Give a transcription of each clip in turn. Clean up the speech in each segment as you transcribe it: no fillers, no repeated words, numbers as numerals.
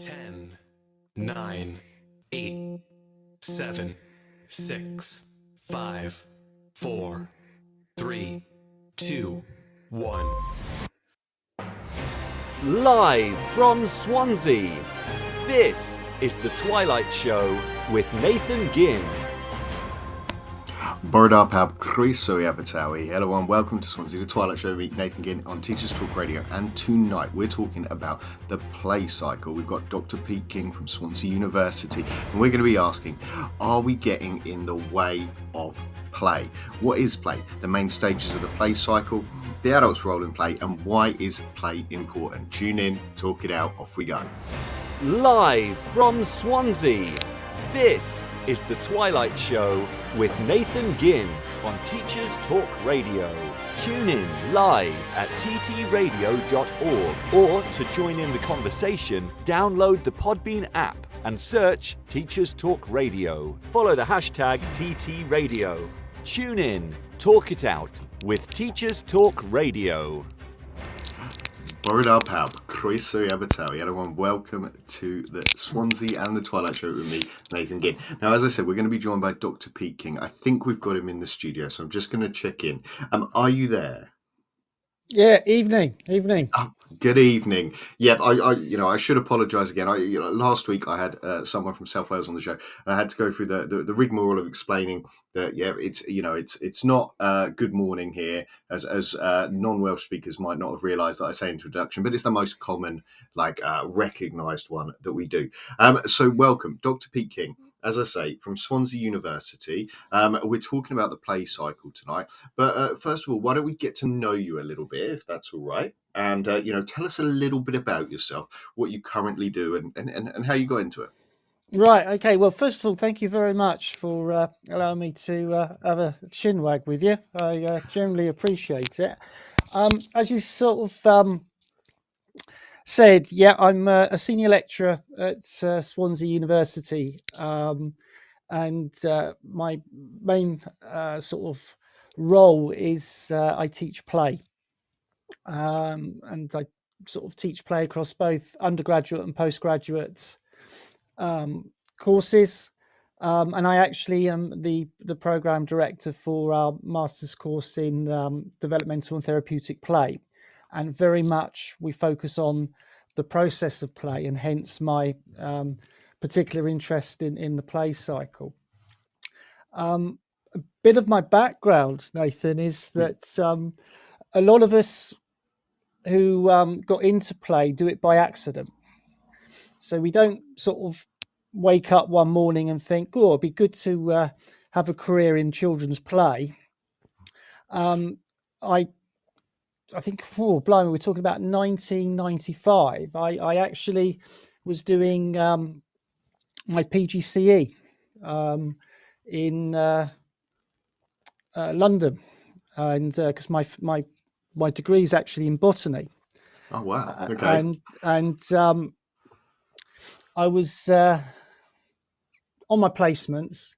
10, 9, 8, 7, 6, 5, 4, 3, 2, 1. Live from Swansea, this is the Twilight Show with Nathan Gynn. Borodapab Kriso Abatawi. Hello and welcome to Swansea, the Twilight Show. Meet Nathan Gynn on Teachers Talk Radio, and tonight we're talking about the play cycle. We've got Dr. Pete King from Swansea University, and we're going to be asking, are we getting in the way of play? What is play? The main stages of the play cycle, the adult's role in play, and why is play important? Tune in, talk it out, off we go. Live from Swansea, this is the Twilight Show with Nathan Gynn on Teachers Talk Radio. Tune in live at ttradio.org, or to join in the conversation, download the Podbean app and search Teachers Talk Radio. Follow the hashtag TTRadio. Tune in, talk it out with Teachers Talk Radio. Borodapab Kriso Abatawi. Everyone, welcome to the Swansea and the Twilight Show with me, Nathan Gynn. Now, as I said, we're going to be joined by Dr. Pete King. I think we've got him in the studio, so I'm just going to check in. Are you there? Yeah, evening. Oh, good evening. Yeah, I should apologise again. Last week I had someone from South Wales on the show, and I had to go through the rigmarole of explaining that it's not good morning here, as non-Welsh speakers might not have realised that I say introduction, but it's the most common, recognised one that we do. So welcome, Dr. Pete King. As I say, from Swansea University. We're talking about the play cycle tonight. But first of all, why don't we get to know you a little bit, if that's all right? And, tell us a little bit about yourself, what you currently do and how you got into it. Right, okay. Well, first of all, thank you very much for allowing me to have a chin wag with you. I generally appreciate it. As you sort of said, yeah, I'm a senior lecturer at Swansea University, and my main sort of role is I teach play, and I sort of teach play across both undergraduate and postgraduate courses, and I actually am the program director for our master's course in developmental and therapeutic play. And very much we focus on the process of play, and hence my particular interest in the play cycle. A bit of my background, Nathan, is that a lot of us who got into play do it by accident. So we don't sort of wake up one morning and think, oh, it'd be good to have a career in children's play. I think, blimey, we're talking about 1995. I actually was doing my PGCE in London, and because my degree is actually in botany. Oh wow! Okay. And I was on my placements,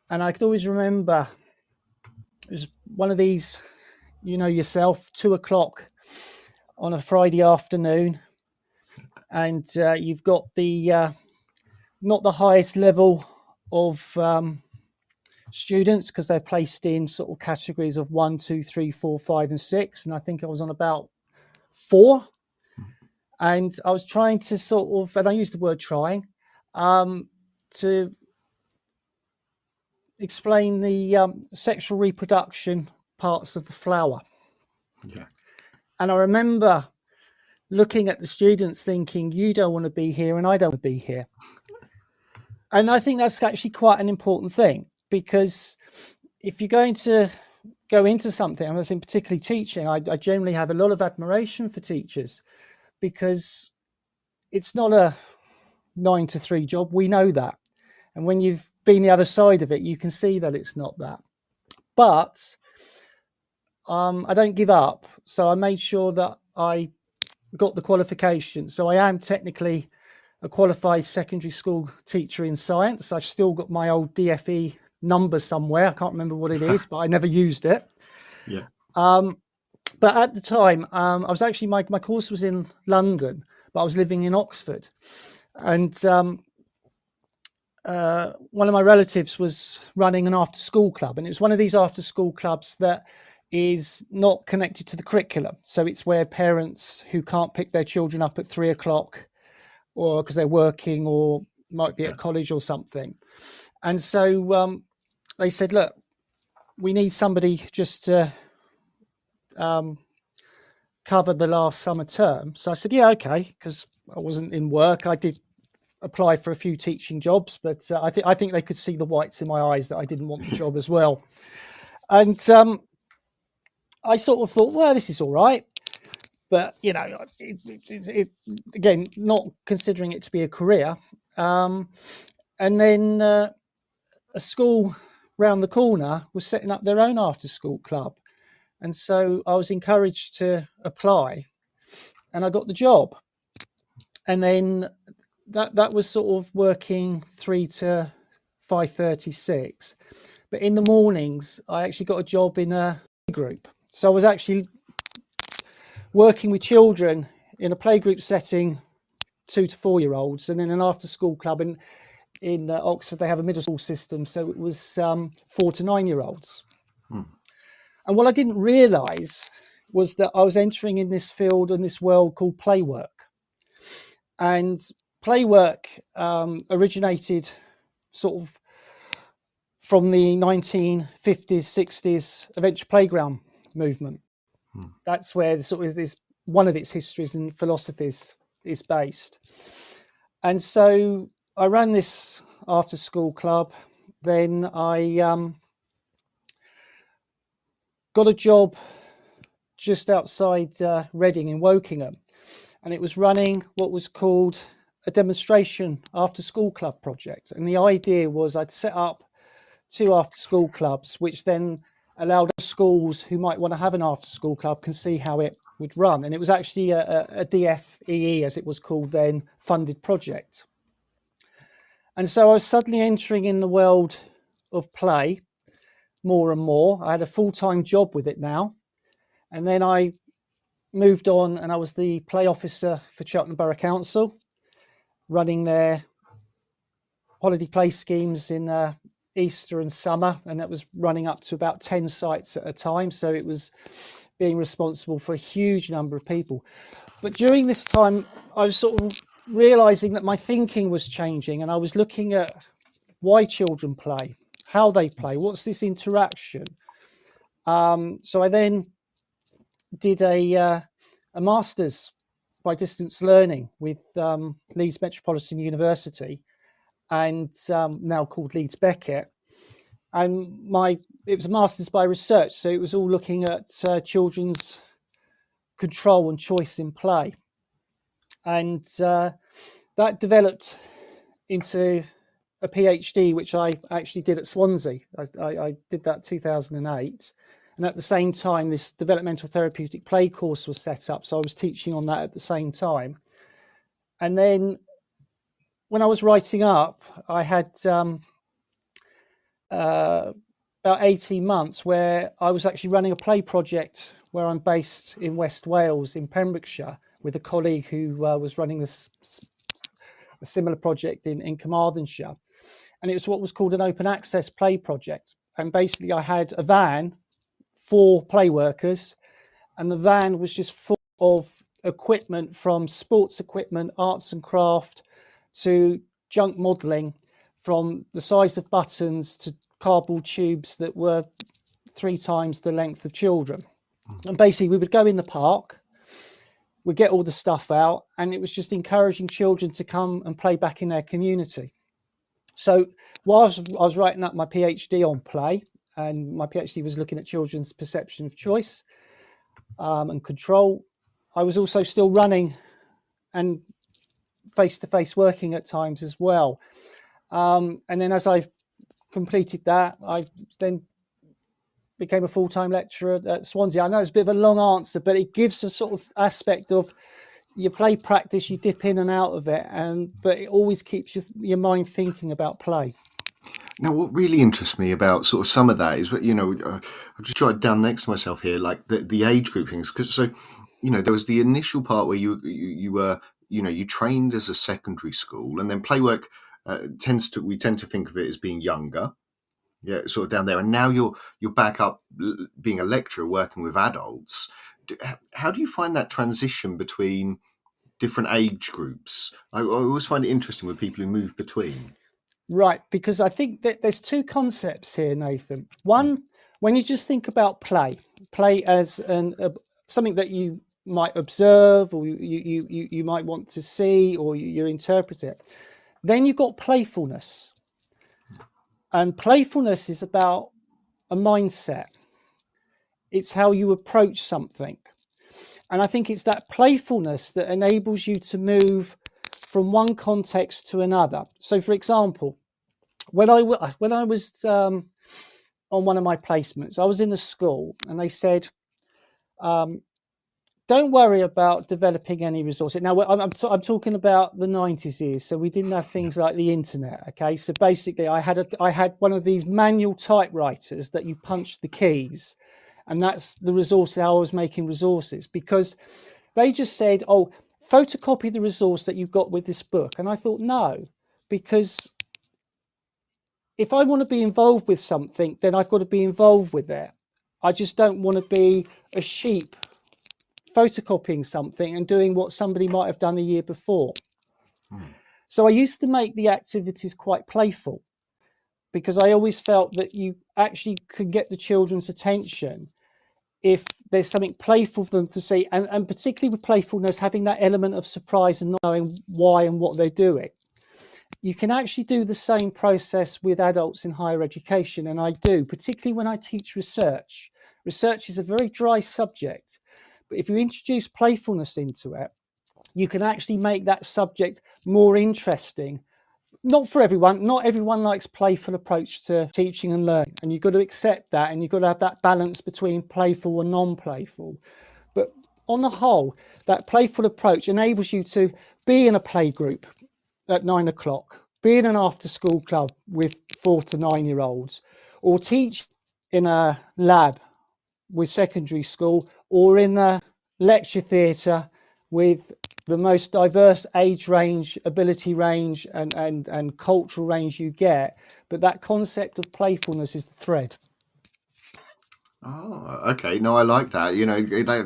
and I could always remember it was one of these. You know yourself, 2:00 on a Friday afternoon, and you've got the not the highest level of students, because they're placed in sort of categories of 1, 2, 3, 4, 5, and 6, and I think I was on about 4, and I was trying to sort of, and I use the word trying, to explain the sexual reproduction parts of the flower. Yeah. And I remember looking at the students thinking, you don't want to be here and I don't want to be here. And I think that's actually quite an important thing, because if you're going to go into something, I think particularly teaching, I generally have a lot of admiration for teachers, because it's not a 9 to 3 job. We know that. And when you've been the other side of it, you can see that it's not that. But I don't give up. So I made sure that I got the qualification. So I am technically a qualified secondary school teacher in science. I've still got my old DFE number somewhere. I can't remember what it is, but I never used it. Yeah. But at the time, I was actually, my course was in London, but I was living in Oxford. And one of my relatives was running an after-school club, and it was one of these after-school clubs that is not connected to the curriculum. So it's where parents who can't pick their children up at 3 o'clock, or because they're working or might be at college or something. And so they said, look, we need somebody just to cover the last summer term. So I said, yeah, okay, because I wasn't in work. I did apply for a few teaching jobs, but I think they could see the whites in my eyes that I didn't want the job as well. And I sort of thought, well, this is all right. But, you know, it again, not considering it to be a career. And then a school round the corner was setting up their own after-school club. And so I was encouraged to apply, and I got the job. And then that was sort of working 3 to 5:36. But in the mornings, I actually got a job in a group. So I was actually working with children in a playgroup setting, 2 to 4 year olds, and in an after school club in Oxford, they have a middle school system. So it was 4 to 9 year olds. And what I didn't realise was that I was entering in this field and this world called playwork. And playwork originated sort of from the 1950s, 60s adventure playground movement. That's where sort of this one of its histories and philosophies is based. And so I ran this after school club. Then I got a job just outside Reading in Wokingham, and it was running what was called a demonstration after school club project. And the idea was I'd set up 2 after school clubs, which then allowed schools who might want to have an after school club can see how it would run. And it was actually a DFEE, as it was called then, funded project. And so I was suddenly entering in the world of play more and more. I had a full-time job with it now. And then I moved on, and I was the play officer for Cheltenham Borough Council, running their holiday play schemes in Easter and summer, and that was running up to about 10 sites at a time. So it was being responsible for a huge number of people. But during this time, I was sort of realizing that my thinking was changing, and I was looking at why children play, how they play, what's this interaction. So I then did a master's by distance learning with Leeds Metropolitan University, and now called Leeds Beckett. And it was a master's by research, so it was all looking at children's control and choice in play. And that developed into a PhD, which I actually did at Swansea. I did that 2008. And at the same time, this developmental therapeutic play course was set up. So I was teaching on that at the same time. And then when I was writing up, I had about 18 months where I was actually running a play project where I'm based in West Wales, in Pembrokeshire, with a colleague who was running a similar project in Carmarthenshire. And it was what was called an open access play project. And basically I had a van for play workers, and the van was just full of equipment, from sports equipment, arts and craft, to junk modelling, from the size of buttons to cardboard tubes that were 3 times the length of children. And basically we would go in the park, we'd get all the stuff out, and it was just encouraging children to come and play back in their community. So whilst I was writing up my PhD on play, and my PhD was looking at children's perception of choice and control, I was also still running and face-to-face working at times as well. And then as I completed that, I then became a full-time lecturer at Swansea. I know it's a bit of a long answer, but it gives a sort of aspect of your play practice, you dip in and out of it, but it always keeps your mind thinking about play. Now, what really interests me about sort of some of that is, I've just jotted down next to myself here, like the age group things. Because so, there was the initial part where you were you trained as a secondary school, and then play work we tend to think of it as being younger, yeah, sort of down there, and now you're back up being a lecturer working with adults. How do you find that transition between different age groups? I always find it interesting with people who move between. Right, because I think that there's two concepts here, Nathan. One, when you just think about play as something that you might observe, or you might want to see, or you interpret it. Then you've got playfulness, and playfulness is about a mindset. It's how you approach something, and I think it's that playfulness that enables you to move from one context to another. So, for example, when I was on one of my placements, I was in a school, and they said, don't worry about developing any resources. Now, I'm talking about the 90s years, so we didn't have things like the internet. Okay, so basically, I had one of these manual typewriters that you punch the keys, and that's the resource that I was making resources, because they just said, "Oh, photocopy the resource that you've got with this book," and I thought, no, because if I want to be involved with something, then I've got to be involved with it. I just don't want to be a sheep photocopying something and doing what somebody might have done a year before. So I used to make the activities quite playful, because I always felt that you actually could get the children's attention if there's something playful for them to see, and particularly with playfulness, having that element of surprise and not knowing why and what they're doing. You can actually do the same process with adults in higher education, and I do, particularly when I teach research. Research is a very dry subject, but if you introduce playfulness into it, you can actually make that subject more interesting. Not for everyone. Not everyone likes playful approach to teaching and learning, and you've got to accept that, and you've got to have that balance between playful and non-playful. But on the whole, that playful approach enables you to be in a play group at 9 o'clock, be in an after-school club with 4 to 9-year-olds, or teach in a lab with secondary school, or in the lecture theatre with the most diverse age range, ability range, and cultural range you get. But that concept of playfulness is the thread. Oh, okay. No, I like that.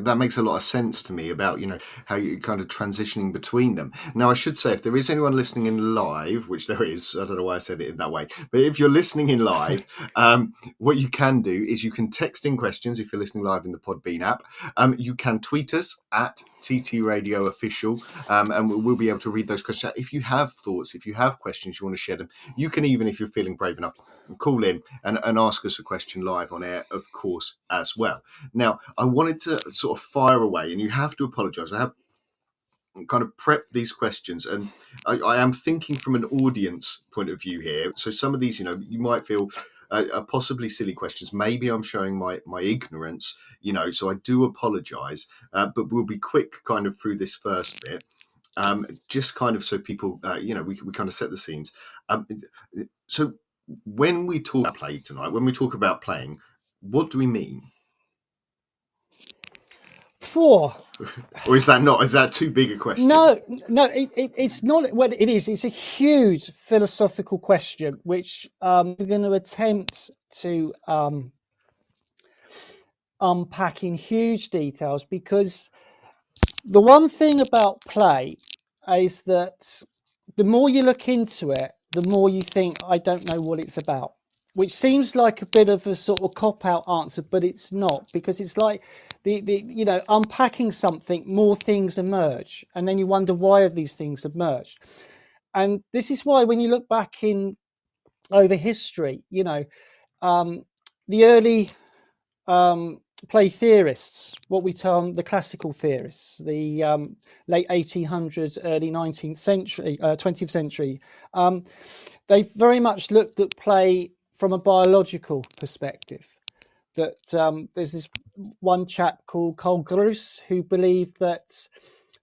That makes a lot of sense to me about, how you kind of transitioning between them. Now, I should say, if there is anyone listening in live, which there is, I don't know why I said it in that way, but if you're listening in live, what you can do is you can text in questions if you're listening live in the Podbean app. You can tweet us at TT Radio Official, and we'll be able to read those questions. If you have thoughts, if you have questions, you want to share them, you can, even if you're feeling brave enough, call in and ask us a question live on air, of course, as well. Now, I wanted to sort of fire away, and you have to apologise. I have kind of prepped these questions, and I am thinking from an audience point of view here. So some of these, you might feel are possibly silly questions. Maybe I'm showing my ignorance, so I do apologise, but we'll be quick kind of through this first bit. Just kind of so people, we kind of set the scenes. So when we talk about play tonight, when we talk about playing, what do we mean? Or is that too big a question? No, it's not. Well, it is. It's a huge philosophical question, which we're going to attempt to unpack in huge details, because the one thing about play is that the more you look into it, the more you think, I don't know what it's about, which seems like a bit of a sort of cop-out answer, but it's not, because it's like the unpacking something, more things emerge, and then you wonder, why have these things emerged? And this is why, when you look back over history, the early play theorists, what we term the classical theorists, the late 1800s, early 19th century, 20th century, they very much looked at play from a biological perspective. That there's this one chap called Carl Gross who believed that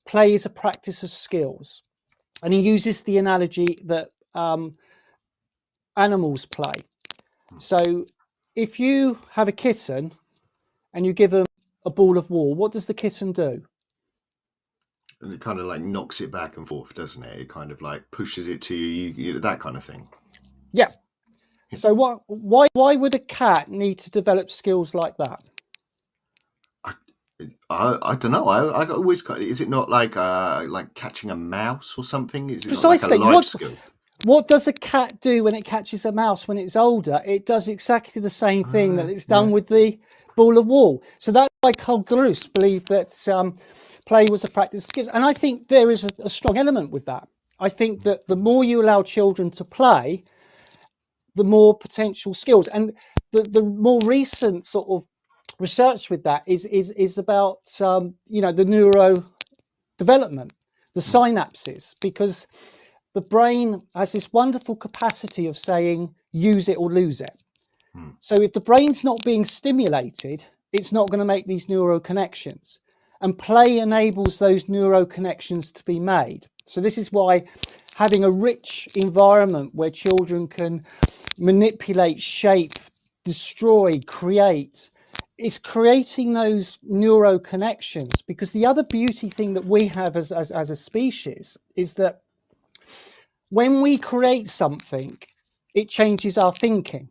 play is a practice of skills, and he uses the analogy that animals play. So if you have a kitten and you give them a ball of wool, what does the kitten do? And it kind of like knocks it back and forth, doesn't it? It kind of like pushes it to you, that kind of thing. Yeah. So why would a cat need to develop skills like that? I don't know. I always is it not like catching a mouse or something? Is it not Precisely. like a life skill? What does a cat do when it catches a mouse when it's older? It does exactly the same thing that it's done with the ball of wool. So that's why Carl Gruss believed that play was a practice of skills. And I think there is a strong element with that. I think that the more you allow children to play, the more potential skills. And the more recent sort of research with that is about the neuro development, the synapses, because the brain has this wonderful capacity of saying use it or lose it. So if the brain's not being stimulated, it's not going to make these neuro connections, and play enables those neuro connections to be made. So this is why having a rich environment where children can manipulate, shape, destroy, create, is creating those neuro connections. Because the other beauty thing that we have as a species is that when we create something, it changes our thinking,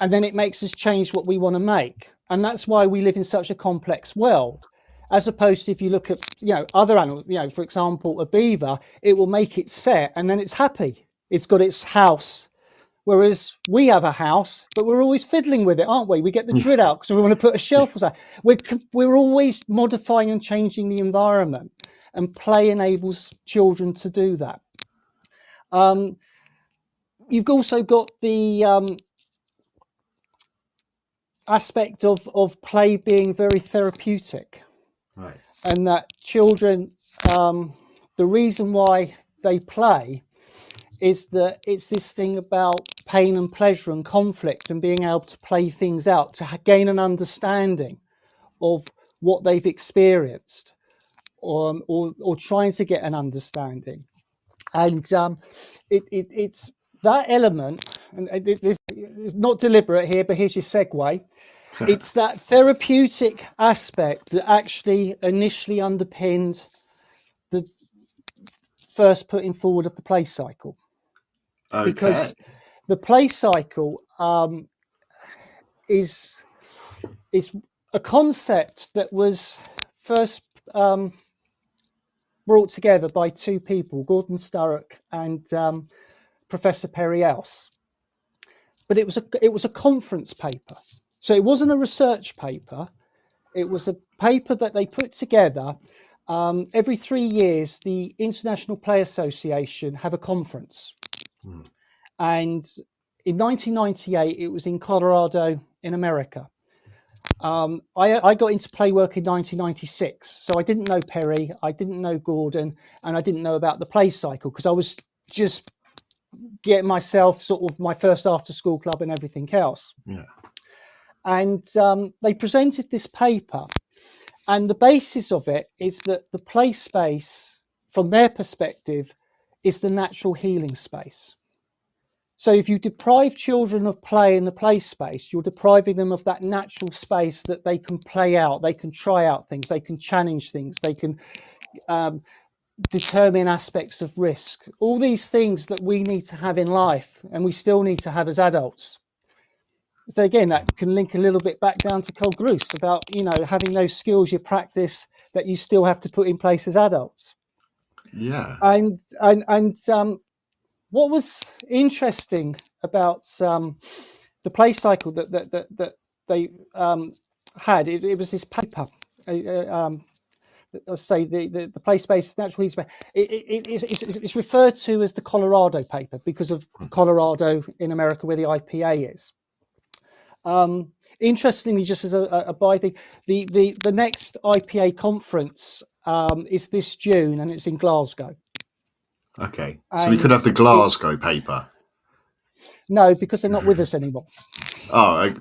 and then it makes us change what we want to make. And that's why we live in such a complex world, as opposed to if you look at other animals, for example, a beaver, it will make it set and then it's happy. It's got its house. Whereas we have a house, but we're always fiddling with it, aren't we? We get the drill out because we want to put a shelf or something. We're always modifying and changing the environment, and play enables children to do that. You've also got the aspect of play being very therapeutic, Right. and that children, the reason why they play is that it's this thing about pain and pleasure and conflict, and being able to play things out to gain an understanding of what they've experienced, or trying to get an understanding. And it's that element, and it's not deliberate here, but here's your segue. It's that therapeutic aspect that actually initially underpinned the first putting forward of the play cycle. Okay. Because the play cycle is a concept that was first brought together by two people, Gordon Sturrock and Professor Perry Else. But it was a conference paper, so it wasn't a research paper. It was a paper that they put together. Every 3 years, the International Play Association have a conference. And in 1998, it was in Colorado in America. I got into play work in 1996, so I didn't know Perry, I didn't know Gordon, and I didn't know about the play cycle, because I was just getting myself sort of my first after school club and everything else. Yeah. And they presented this paper, and the basis of it is that the play space, from their perspective, is the natural healing space. So if you deprive children of play in the play space, you're depriving them of that natural space that they can play out, they can try out things, they can challenge things, they can determine aspects of risk, all these things that we need to have in life and we still need to have as adults. So again, that can link a little bit back down to Carl Gruss about, having those skills you practice that you still have to put in place as adults. Yeah. And what was interesting about the play cycle that they had, it was this paper. Let's say the play space, natural heat space. It's referred to as the Colorado paper because of Colorado in America, where the IPA is. Interestingly, just as a by thing, the next IPA conference is this June, and it's in Glasgow. Okay, so we could have the Glasgow paper. No, because they're not with us anymore. Oh, okay.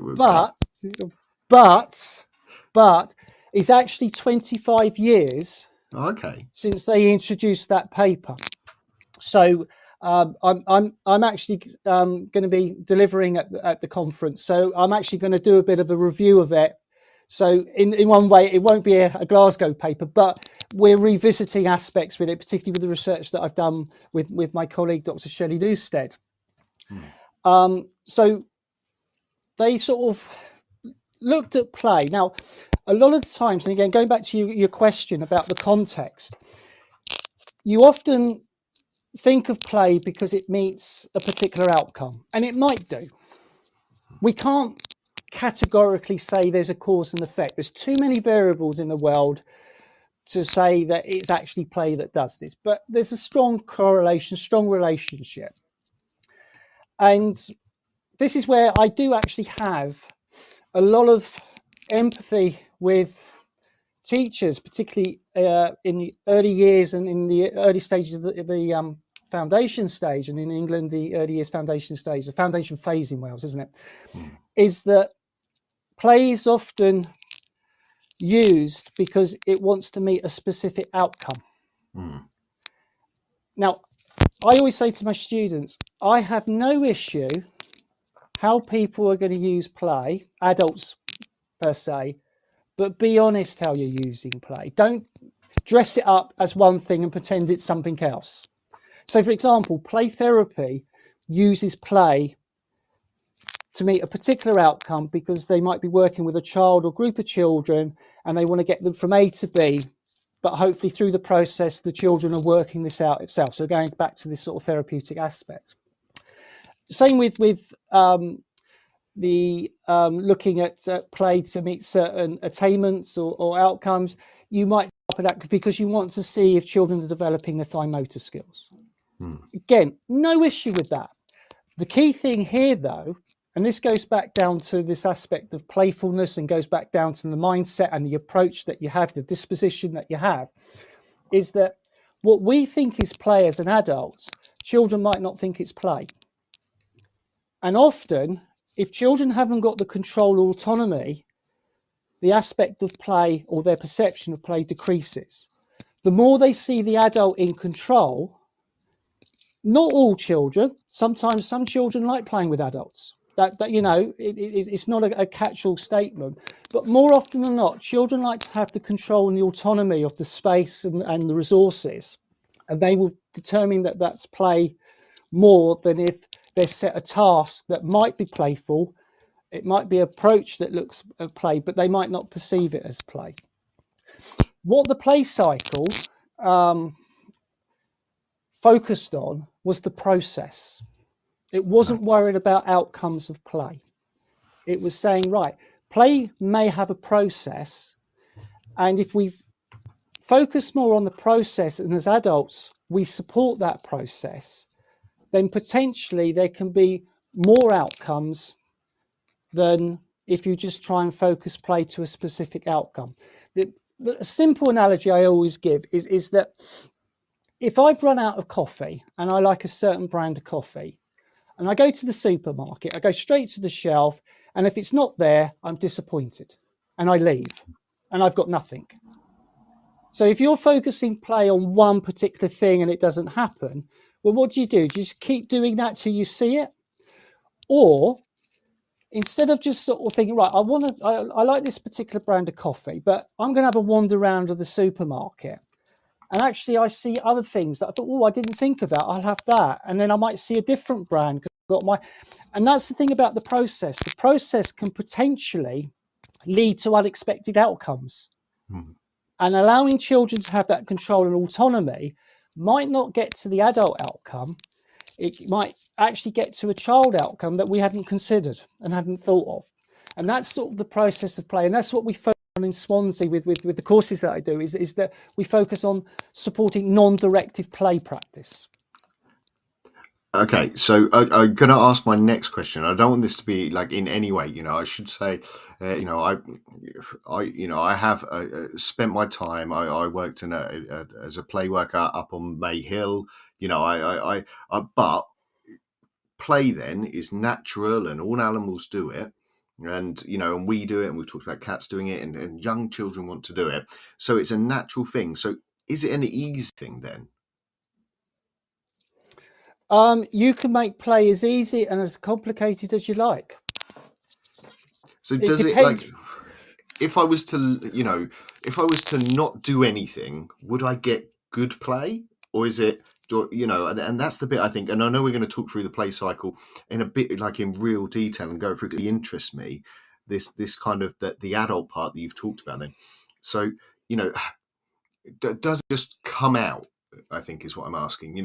But it's actually 25 years since they introduced that paper. So I'm actually going to be delivering at the conference. So I'm actually going to do a bit of a review of it So in one way, it won't be a Glasgow paper, but we're revisiting aspects with it, particularly with the research that I've done with my colleague, Dr. Shelley Newstead. So they sort of looked at play. Now, a lot of the times, and again, going back to your question about the context, you often think of play because it meets a particular outcome, and it might do. We can't categorically say there's a cause and effect. There's too many variables in the world to say that it's actually play that does this, but there's a strong correlation, strong relationship. And this is where I do actually have a lot of empathy with teachers, particularly in the early years and in the early stages of the foundation stage, and in England, the early years foundation stage, the foundation phase in Wales, isn't it? Is that play is often used because it wants to meet a specific outcome. Now, I always say to my students, I have no issue how people are going to use play, adults per se, but be honest how you're using play. Don't dress it up as one thing and pretend it's something else. So, for example, play therapy uses play to meet a particular outcome because they might be working with a child or group of children and they want to get them from A to B, but hopefully through the process, the children are working this out itself. So going back to this sort of therapeutic aspect. Same with the looking at play to meet certain attainments or outcomes. You might up that because you want to see if children are developing their fine motor skills. Again, no issue with that. The key thing here, though, and this goes back down to this aspect of playfulness and goes back down to the mindset and the approach that you have, the disposition that you have, is that what we think is play as an adult, children might not think it's play. And often, if children haven't got the control or autonomy, the aspect of play or their perception of play decreases. The more they see the adult in control, not all children, sometimes some children like playing with adults. That you know, it's not a catch-all statement, but more often than not, children like to have the control and the autonomy of the space and the resources, and they will determine that that's play more than if they're set a task that might be playful. It might be an approach that looks at play, but they might not perceive it as play. What the play cycle focused on was the process. It wasn't worried about outcomes of play. It was saying, right, play may have a process, and if we focus more on the process and as adults we support that process, then potentially there can be more outcomes than if you just try and focus play to a specific outcome. The simple analogy I always give is that if I've run out of coffee and I like a certain brand of coffee, and I go to the supermarket, I go straight to the shelf, and if it's not there, I'm disappointed, and I leave, and I've got nothing. So if you're focusing play on one particular thing and it doesn't happen, well, what do? Do you just keep doing that till you see it? Or instead of just sort of thinking, right, I like this particular brand of coffee, but I'm going to have a wander around of the supermarket. And actually, I see other things that I thought, oh, I didn't think of that. I'll have that. And then I might see a different brand because I've got my... And that's the thing about the process. The process can potentially lead to unexpected outcomes. And allowing children to have that control and autonomy might not get to the adult outcome. It might actually get to a child outcome that we hadn't considered and hadn't thought of. And that's sort of the process of play. And that's what we focus on in Swansea with the courses that I do, is that we focus on supporting non-directive play practice. Okay, so I'm going to ask my next question. I don't want this to be like in any way, I should say, I have spent my time. I worked as a play worker up on May Hill. But play then is natural, and all animals do it, and we do it, and we've talked about cats doing it, and young children want to do it. So it's a natural thing. So is it an easy thing then? You can make play as easy and as complicated as you like. So does it like? if I was to, if I was to not do anything, would I get good play, or is it, and that's the bit I think, and I know we're going to talk through the play cycle in a bit, like in real detail, and go through. It interests me, this kind of the adult part that you've talked about. Then, so does it just come out? I think is what I'm asking.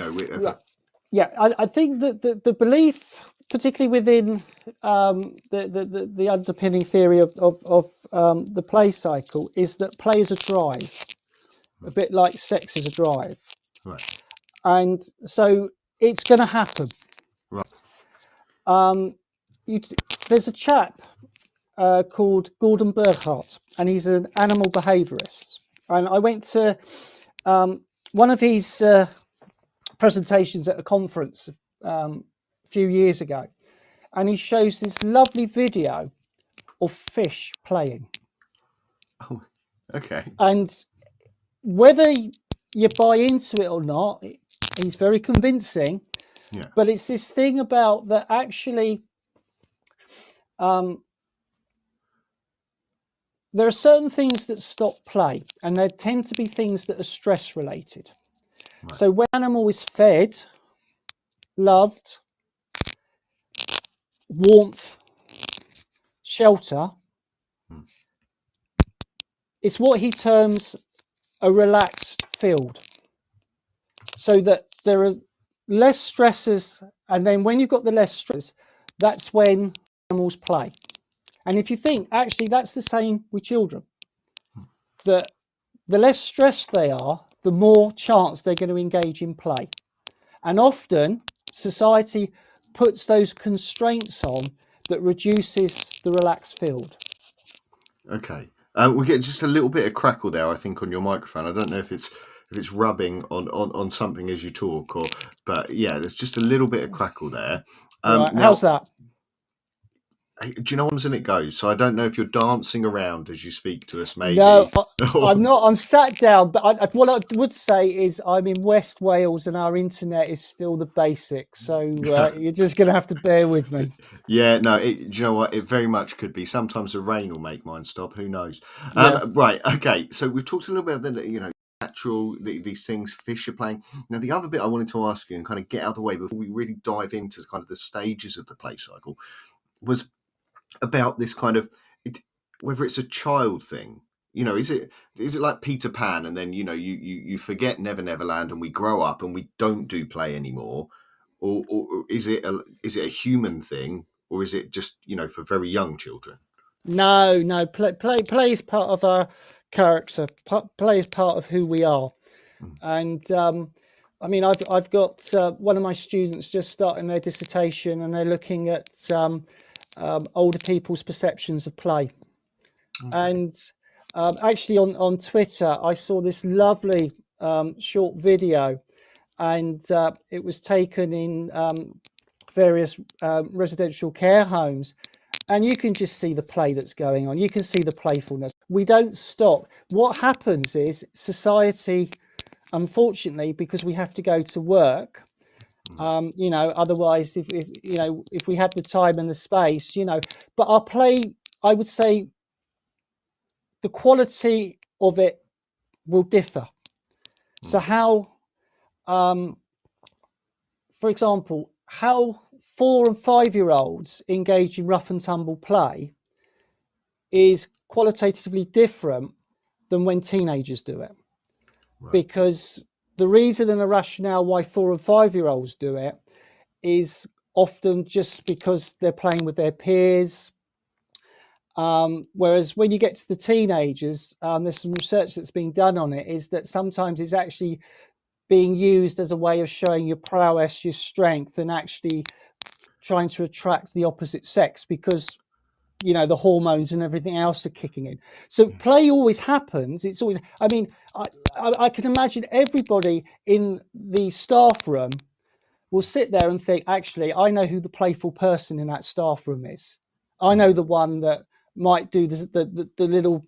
Yeah, I think that the belief, particularly within the underpinning theory of the play cycle, is that play is a drive, a bit like sex is a drive. Right. And so it's going to happen. Right. There's a chap called Gordon Burkhardt, and he's an animal behaviourist. And I went to one of his presentations at a conference a few years ago, and he shows this lovely video of fish playing. Oh, okay. And whether you buy into it or not, he's very convincing. Yeah. But it's this thing about that actually there are certain things that stop play, and there tend to be things that are stress related. Right. So when an animal is fed, loved, warmth, shelter, it's what he terms a relaxed field. So that there are less stresses, and then when you've got the less stress, that's when animals play. And if you think, actually, that's the same with children. That the less stressed they are, the more chance they're going to engage in play. And often, society puts those constraints on that reduces the relaxed field. Okay. We get just a little bit of crackle there, I think, on your microphone. I don't know if it's rubbing on something as you talk, but yeah, there's just a little bit of crackle there. Right. How's that? Do you know what it goes? So I don't know if you're dancing around as you speak to us, maybe. No, I'm not. I'm sat down, but what I would say is I'm in West Wales and our internet is still the basics. So you're just going to have to bear with me. Yeah, no, do you know what? It very much could be. Sometimes the rain will make mine stop. Who knows? Yeah. Right. Okay. So we've talked a little bit about the, natural, these things, fish are playing. Now, the other bit I wanted to ask you and kind of get out of the way before we really dive into kind of the stages of the play cycle was about this kind of whether it's a child thing, is it like Peter Pan, and then you forget Never Neverland and we grow up and we don't do play anymore, or is it a human thing, or is it just for very young children? No, play is part of our character. Play is part of who we are. And I mean, I've got one of my students just starting their dissertation, and they're looking at older people's perceptions of play. Okay. And actually on Twitter, I saw this lovely short video, and it was taken in various residential care homes, and you can just see the play that's going on. You can see the playfulness. We don't stop. What happens is society, unfortunately, because we have to go to work, otherwise if we had the time and the space, but our play, I would say the quality of it will differ. So how, for example, how 4 and 5-year-olds engage in rough and tumble play is qualitatively different than when teenagers do it. Right. Because the reason and the rationale why 4 and 5-year-olds do it is often just because they're playing with their peers. Whereas when you get to the teenagers, there's some research that's being done on it, is that sometimes it's actually being used as a way of showing your prowess, your strength, and actually trying to attract the opposite sex because, the hormones and everything else are kicking in. So play always happens. It's always, I mean, I can imagine everybody in the staff room will sit there and think, actually, I know who the playful person in that staff room is. I know the one that might do the little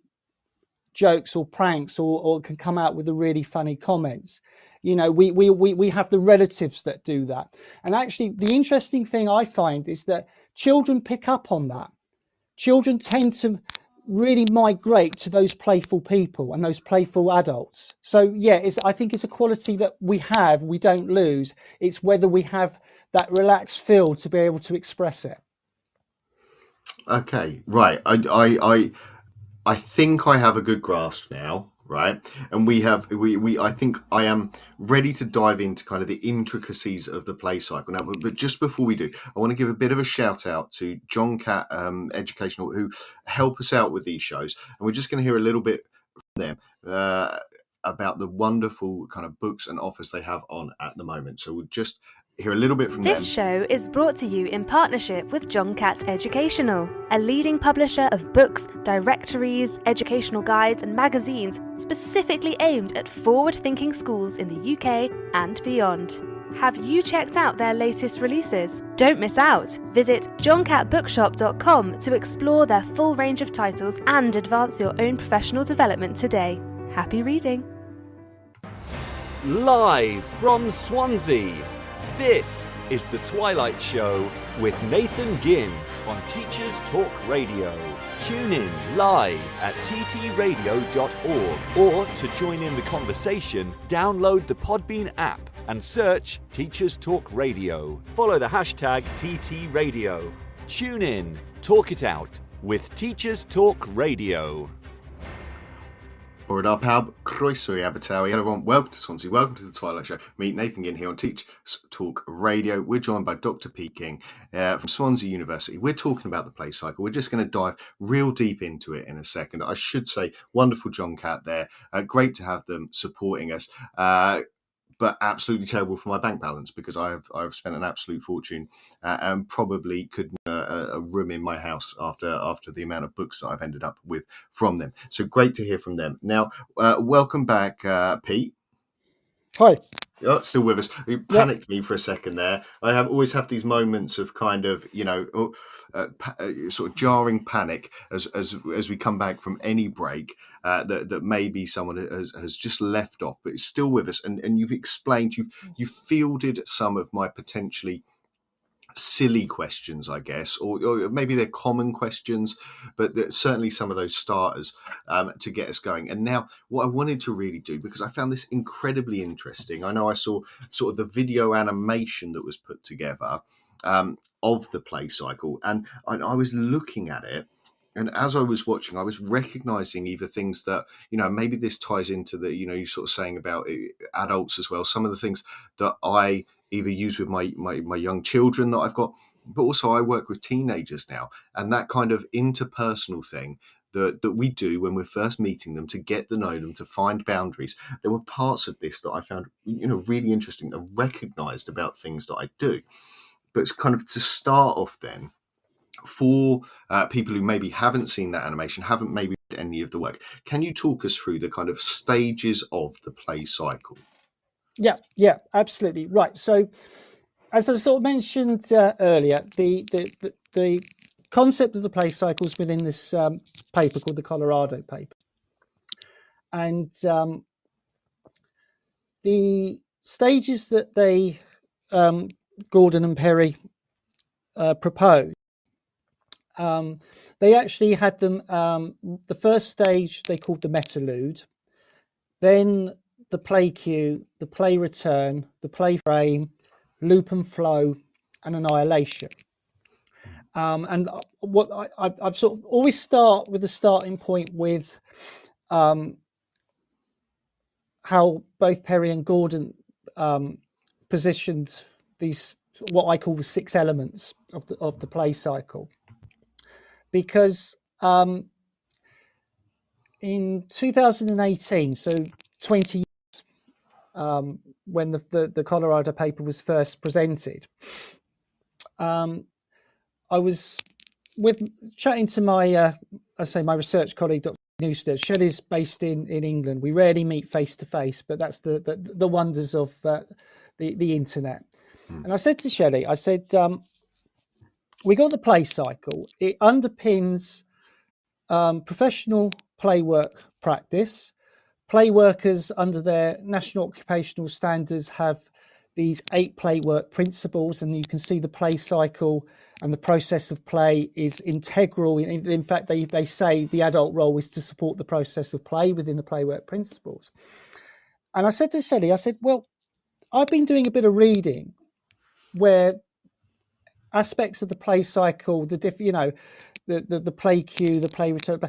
jokes or pranks or can come out with the really funny comments. We have the relatives that do that. And actually, the interesting thing I find is that children pick up on that. Children tend to really migrate to those playful people and those playful adults. So yeah, I think it's a quality that we don't lose. It's whether we have that relaxed feel to be able to express it. Okay, right. I think I have a good grasp now, right? And we I think I am ready to dive into kind of the intricacies of the play cycle now. But just before we do, I want to give a bit of a shout out to John Cat Educational, who help us out with these shows, and we're just going to hear a little bit from them about the wonderful kind of books and offers they have on at the moment. So we'll just hear a little bit from them. This show is brought to you in partnership with John Cat Educational, a leading publisher of books, directories, educational guides and magazines specifically aimed at forward-thinking schools in the UK and beyond. Have you checked out their latest releases? Don't miss out! Visit johncatbookshop.com to explore their full range of titles and advance your own professional development today. Happy reading! Live from Swansea, this is the Twilight Show with Nathan Gynn on Teachers Talk Radio. Tune in live at ttradio.org, or to join in the conversation, download the Podbean app and search Teachers Talk Radio. Follow the hashtag TTRadio. Tune in, talk it out with Teachers Talk Radio. Or at our pub, Croeso i Abertawe. Hello everyone, welcome to Swansea, welcome to the Twilight Show. Meet Nathan Gynn here on Teach Talk Radio. We're joined by Dr. P. King from Swansea University. We're talking about the play cycle. We're just going to dive real deep into it in a second. I should say, wonderful John Cat there. Great to have them supporting us. But absolutely terrible for my bank balance because I've spent an absolute fortune and probably could a room in my house after the amount of books that I've ended up with from them. So great to hear from them. Now, welcome back, Pete. Hi. Oh, still with us. You panicked me for a second there. I always have these moments of kind of, sort of jarring panic as we come back from any break that maybe someone has just left off, but is still with us. And you've explained, you've fielded some of my potentially silly questions, I guess, or maybe they're common questions, but certainly some of those starters to get us going. And now what I wanted to really do, because I found this incredibly interesting, I know I saw sort of the video animation that was put together of the play cycle, and I was looking at it, and as I was watching, I was recognizing either things that, maybe this ties into the, you're sort of saying about adults as well, some of the things that I either use with my young children that I've got, but also I work with teenagers now, and that kind of interpersonal thing that we do when we're first meeting them to get to know them, to find boundaries. There were parts of this that I found, really interesting and recognized about things that I do. But it's kind of to start off then, for people who maybe haven't seen that animation, haven't maybe read any of the work, can you talk us through the kind of stages of the play cycle? Yeah, absolutely. Right. So, as I sort of mentioned earlier, the concept of the play cycles within this paper called the Colorado paper, and the stages that they, Gordon and Perry, proposed, they actually had them. The first stage they called the metalude, then the play cue, the play return, the play frame, loop and flow, and annihilation. And what I've sort of always start with the starting point with how both Perry and Gordon positioned these, what I call the 6 elements of the play cycle, because in 2018, so 20 years, when the Colorado paper was first presented, I was chatting to my my research colleague, Dr. Newstead. Shelley's based in England. We rarely meet face to face, but that's the wonders of the internet. And I said to Shelley, we got the play cycle. It underpins professional play work practice. Play workers under their national occupational standards have these 8 play work principles, and you can see the play cycle and the process of play is integral. In fact, they say the adult role is to support the process of play within the play work principles. And I said to Shelley, I said, well, I've been doing a bit of reading where aspects of the play cycle, the play cue, the play return.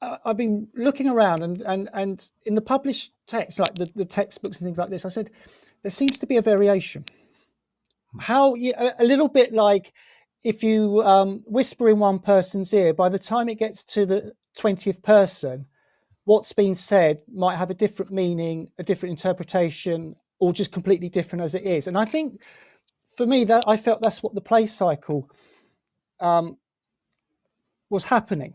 I've been looking around and in the published text, like the textbooks and things like this, I said, there seems to be a variation. A little bit like if you whisper in one person's ear, by the time it gets to the 20th person, what's been said might have a different meaning, a different interpretation, or just completely different as it is. And I think for me, that I felt that's what the play cycle was happening.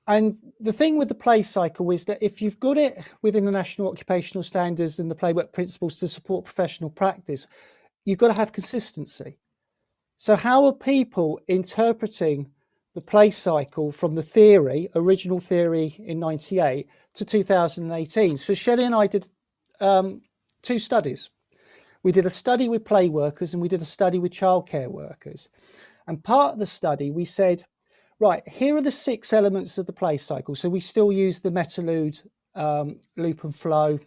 And the thing with the play cycle is that if you've got it within the National Occupational Standards and the playwork principles to support professional practice, you've got to have consistency. So how are people interpreting the play cycle from the theory, original theory in 98 to 2018? So Shelley and I did 2 studies. We did a study with play workers and we did a study with childcare workers. And part of the study, we said, right, here are the 6 elements of the play cycle. So we still use the metalude, loop and flow,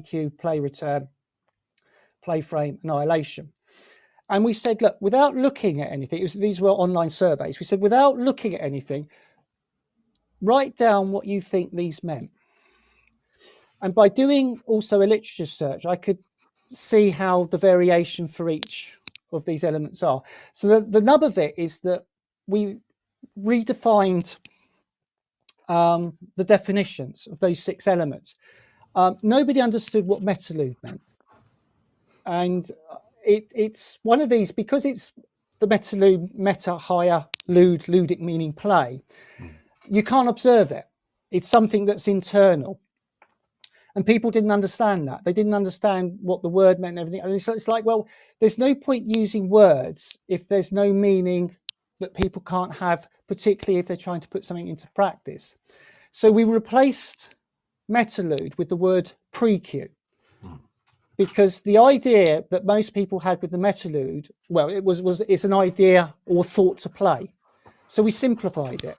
cue, play return, play frame, annihilation. And we said, look, without looking at anything, these were online surveys. We said, without looking at anything, write down what you think these meant. And by doing also a literature search, I could see how the variation for each of these elements are. So the nub of it is that we redefined the definitions of those 6 elements. Nobody understood what metalude meant. And it's one of these, because it's the metalude, meta, higher, lude, ludic meaning play, you can't observe it. It's something that's internal. And people didn't understand that. They didn't understand what the word meant and everything. And it's like, well, there's no point using words if there's no meaning that people can't have, particularly if they're trying to put something into practice. So we replaced metalude with the word pre-cue, because the idea that most people had with the metalude, well, it's an idea or thought to play. So we simplified it.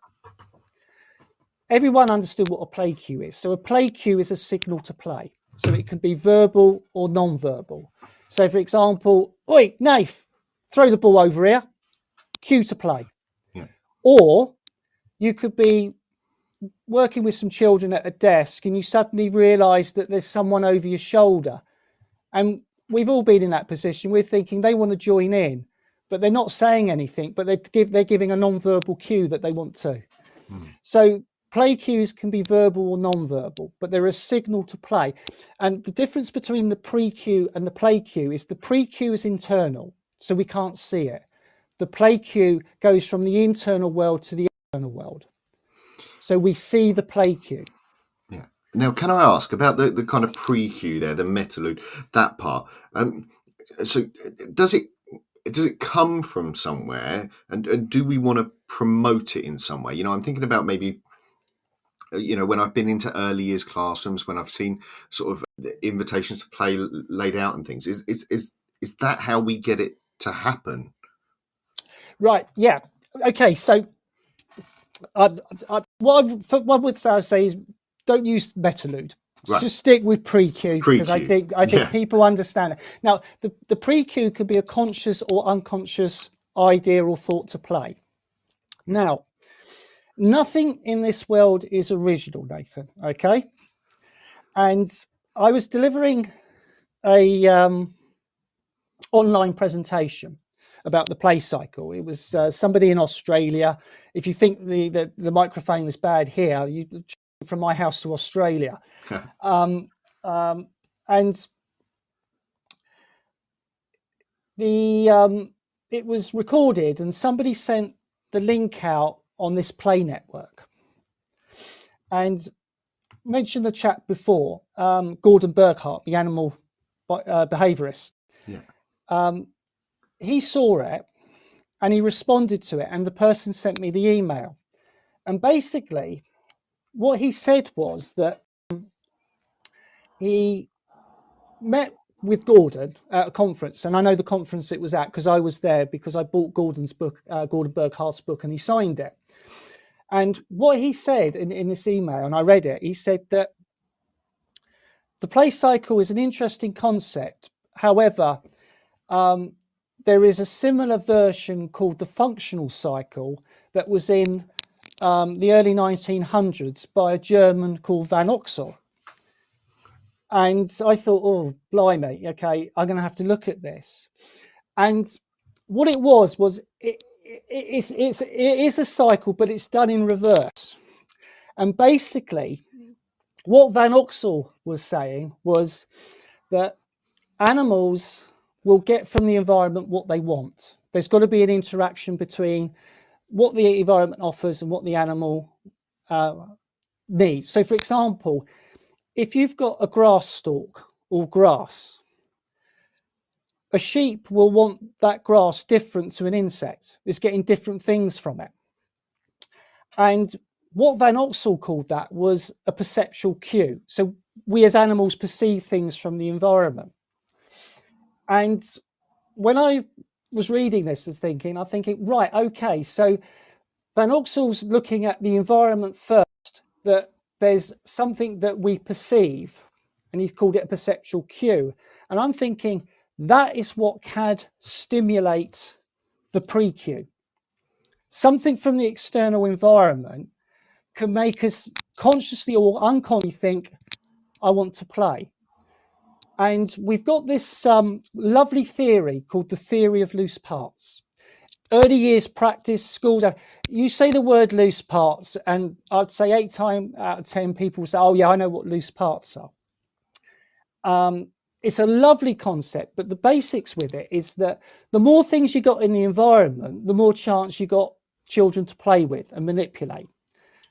Everyone understood what a play cue is. So a play cue is a signal to play. So it can be verbal or non-verbal. So for example, oi, Nath, throw the ball over here, cue to play. Yeah. Or you could be working with some children at a desk and you suddenly realise that there's someone over your shoulder. And we've all been in that position. We're thinking they want to join in, but they're not saying anything, but they're giving a non-verbal cue that they want to. So play cues can be verbal or non-verbal, but they're a signal to play. And the difference between the pre-cue and the play cue is the pre-cue is internal, so we can't see it. The play cue goes from the internal world to the external world. So we see the play cue. Yeah. Now, can I ask about the kind of pre-cue there, the metalude, that part? So does it come from somewhere, and do we want to promote it in some way? You know, I'm thinking about maybe, you know, when I've been into early years classrooms, when I've seen sort of invitations to play laid out and things, is that how we get it to happen? Right. Yeah. Okay. So what I would say is don't use metalude. Right. Just stick with pre-cue, because I think people understand it. Now, the pre-cue could be a conscious or unconscious idea or thought to play. Now, nothing in this world is original, Nathan. Okay, and I was delivering a online presentation about the play cycle. It was somebody in Australia. If you think the microphone is bad here, you from my house to Australia. And it was recorded, and somebody sent the link out on this play network. And mentioned the chap before, Gordon Burkhart, the animal behaviorist. Yeah. He saw it and he responded to it, and the person sent me the email. And basically what he said was that he met with Gordon at a conference, and I know the conference it was at because I was there, because I bought Gordon's book, Gordon Burghart's book, and he signed it. And what he said in this email, and I read it, he said that the play cycle is an interesting concept. However, there is a similar version called the functional cycle that was in the early 1900s by a German called Van Oxel. And I thought, oh, blimey, okay, I'm going to have to look at this. And what it was it is a cycle, but it's done in reverse. And basically, what Van Oxel was saying was that animals will get from the environment what they want. There's got to be an interaction between what the environment offers and what the animal needs. So, for example, if you've got a grass stalk or grass, a sheep will want that grass different to an insect. It's getting different things from it. And what Van Oxel called that was a perceptual cue. So we as animals perceive things from the environment. And when I was reading this I'm thinking, right, okay, so Van Oxel's looking at the environment first, that there's something that we perceive, and he's called it a perceptual cue. And I'm thinking that is what can stimulate the pre-cue. Something from the external environment can make us consciously or unconsciously think, I want to play. And we've got this lovely theory called the theory of loose parts. Early years practice, schools, you say the word loose parts, and I'd say 8 times out of 10 people say, oh yeah, I know what loose parts are. It's a lovely concept, but the basics with it is that the more things you got in the environment, the more chance you got children to play with and manipulate.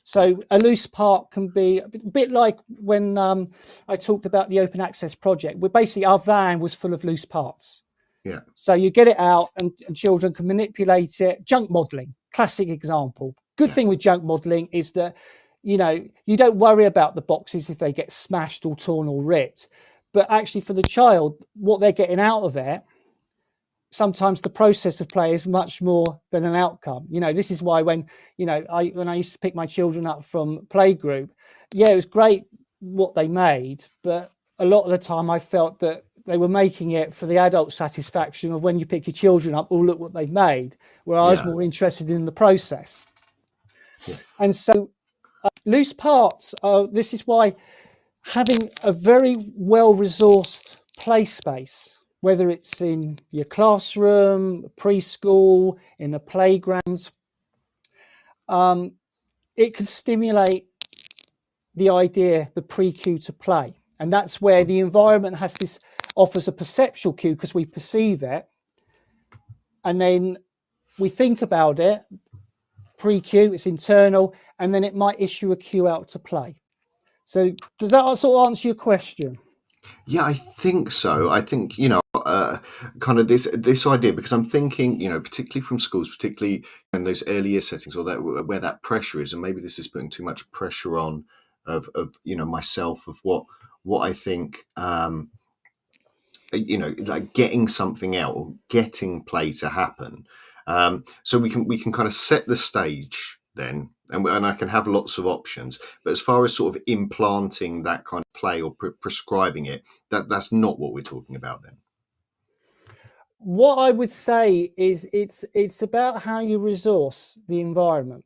So a loose part can be a bit like when I talked about the open access project, where basically our van was full of loose parts. Yeah. So you get it out and children can manipulate it. Junk modeling, classic example. Good thing with junk modeling is that, you know, you don't worry about the boxes if they get smashed or torn or ripped. But actually for the child, what they're getting out of it, sometimes the process of play is much more than an outcome. You know, this is why when I used to pick my children up from playgroup, yeah, it was great what they made, but a lot of the time I felt that they were making it for the adult satisfaction of when you pick your children up, oh, look what they've made, where I was more interested in the process. Yeah. And so loose parts, this is why having a very well-resourced play space, whether it's in your classroom, preschool, in a playground, it can stimulate the idea, the pre-cue to play. And that's where the environment offers a perceptual cue because we perceive it. And then we think about it, pre-cue, it's internal, and then it might issue a cue out to play. So does that sort of answer your question? Yeah, I think so. I think, kind of this idea, because I'm thinking, particularly from schools, particularly in those earlier settings or where that pressure is, and maybe this is putting too much pressure on of myself, of what I think, like getting something out or getting play to happen. So we can kind of set the stage then, and I can have lots of options. But as far as sort of implanting that kind of play or prescribing it, that's not what we're talking about then. What I would say is it's about how you resource the environment,